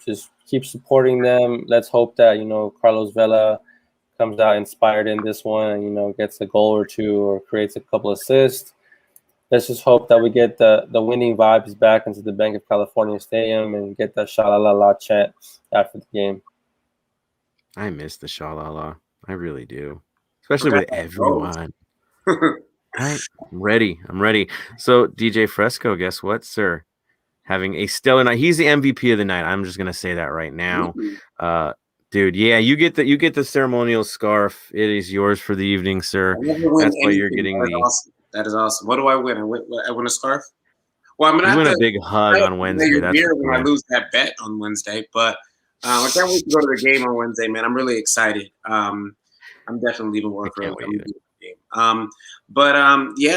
Just keep supporting them. Let's hope that, Carlos Vela comes out inspired in this one and, gets a goal or two or creates a couple assists. Let's just hope that we get the winning vibes back into the Banc of California Stadium and get that sha-la-la-la chant after the game. I miss the sha-la-la. I really do. Especially with everyone. Right? I'm ready. So, DJ Fresco, guess what, sir? Having a stellar night. He's the MVP of the night. I'm just going to say that right now. Dude, yeah, you get the ceremonial scarf. It is yours for the evening, sir. That's why you're getting the... Awesome. That is awesome. What do I win? I win a scarf? Well, I'm gonna win a big hug on Wednesday. That's when I lose that bet on Wednesday. But I can't wait to go to the game on Wednesday, man. I'm really excited. I'm definitely leaving work early. Yeah,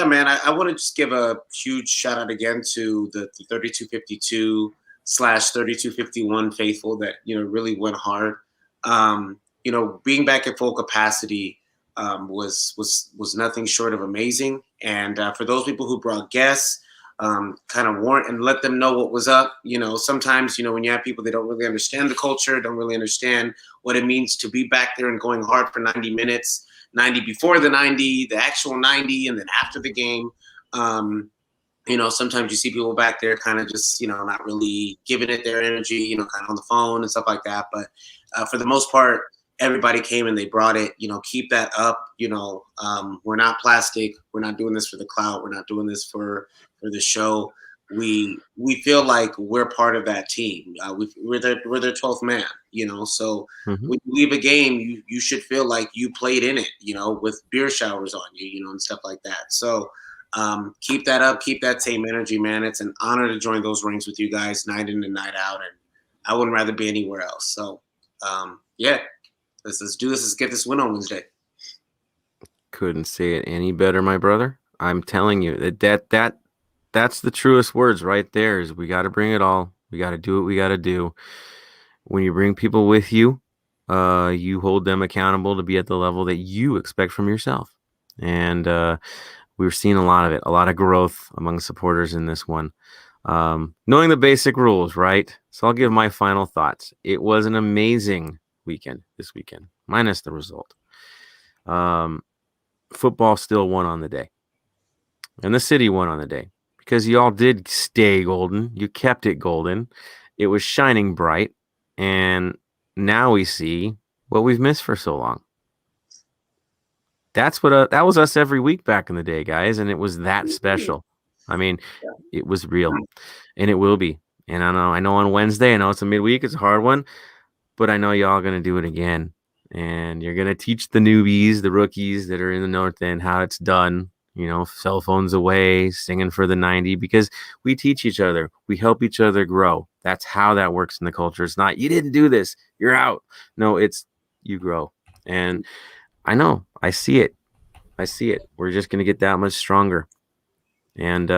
man. I want to just give a huge shout out again to the 3252/3251 faithful that really went hard. Being back at full capacity was nothing short of amazing. And for those people who brought guests, kind of warn and let them know what was up. Sometimes, when you have people, they don't really understand the culture, don't really understand what it means to be back there and going hard for 90 minutes, 90 before the 90, the actual 90, and then after the game. Sometimes you see people back there kind of just, not really giving it their energy, kind of on the phone and stuff like that. But for the most part, everybody came and they brought it. Keep that up. We're not plastic. We're not doing this for the clout. We're not doing this for the show. We feel like we're part of that team. We're their 12th man. So Mhm. when you leave a game, you should feel like you played in it. With beer showers on you, and stuff like that. So keep that up. Keep that same energy, man. It's an honor to join those rings with you guys night in and night out, and I wouldn't rather be anywhere else. So yeah, let's do this. Let's get this win on Wednesday. Couldn't say it any better, my brother. I'm telling you that's the truest words right there. Is we got to bring it all. We got to do what we got to do. When you bring people with you, you hold them accountable to be at the level that you expect from yourself. And we've seen a lot of it, a lot of growth among supporters in this one. Knowing the basic rules, right? So I'll give my final thoughts. It was an amazing weekend this weekend, minus the result. Football still won on the day. And the city won on the day. Because y'all did stay golden. You kept it golden. It was shining bright. And now we see what we've missed for so long. That was us every week back in the day, guys. And it was that special. I mean, it was real. And it will be. And I know on Wednesday, I know it's a midweek. It's a hard one. But I know y'all going to do it again. And you're going to teach the newbies, the rookies that are in the North End how it's done. Cell phones away, singing for the 90, because we teach each other. We help each other grow. That's how that works in the culture. It's not, you didn't do this, you're out. No, it's you grow. And I know, I see it. We're just going to get that much stronger. And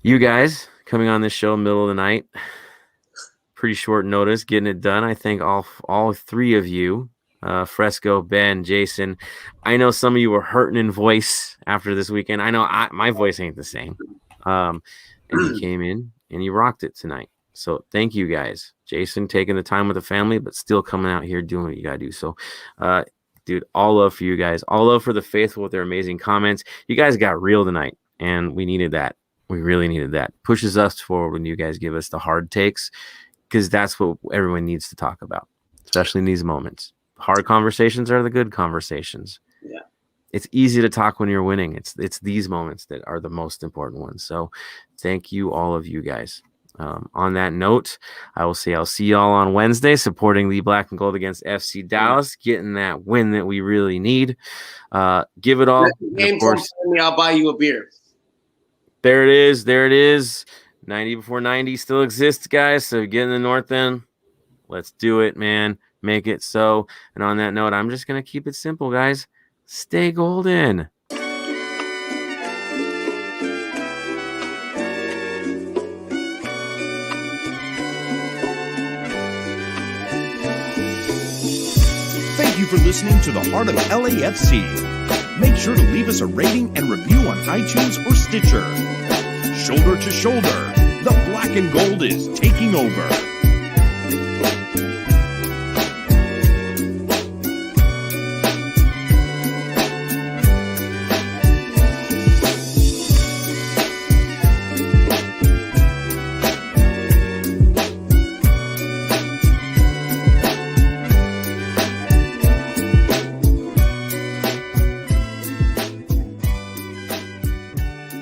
you guys coming on this show middle of the night, pretty short notice, getting it done. I think all three of you, Fresco, Ben, Jason, I know some of you were hurting in voice after this weekend. I know my voice ain't the same. And you came in and you rocked it tonight. So thank you guys. Jason taking the time with the family, but still coming out here doing what you gotta do. So dude, all love for you guys. All love for the faithful with their amazing comments. You guys got real tonight, and we needed that. We really needed that. Pushes us forward when you guys give us the hard takes, because that's what everyone needs to talk about, especially in these moments. Hard conversations are the good conversations. Yeah. It's easy to talk when you're winning. It's these moments that are the most important ones. So thank you, all of you guys. On that note, I will say I'll see y'all on Wednesday supporting the Black and Gold against FC Dallas, getting that win that we really need. Give it all. Of course, I'll buy you a beer. There it is. 90 before 90 still exists, guys. So get in the North End. Let's do it, man. Make it so. And on that note, I'm just going to keep it simple, guys. Stay golden. Thank you for listening to the Heart of LAFC. Make sure to leave us a rating and review on iTunes or Stitcher. Shoulder to shoulder, the Black and Gold is taking over.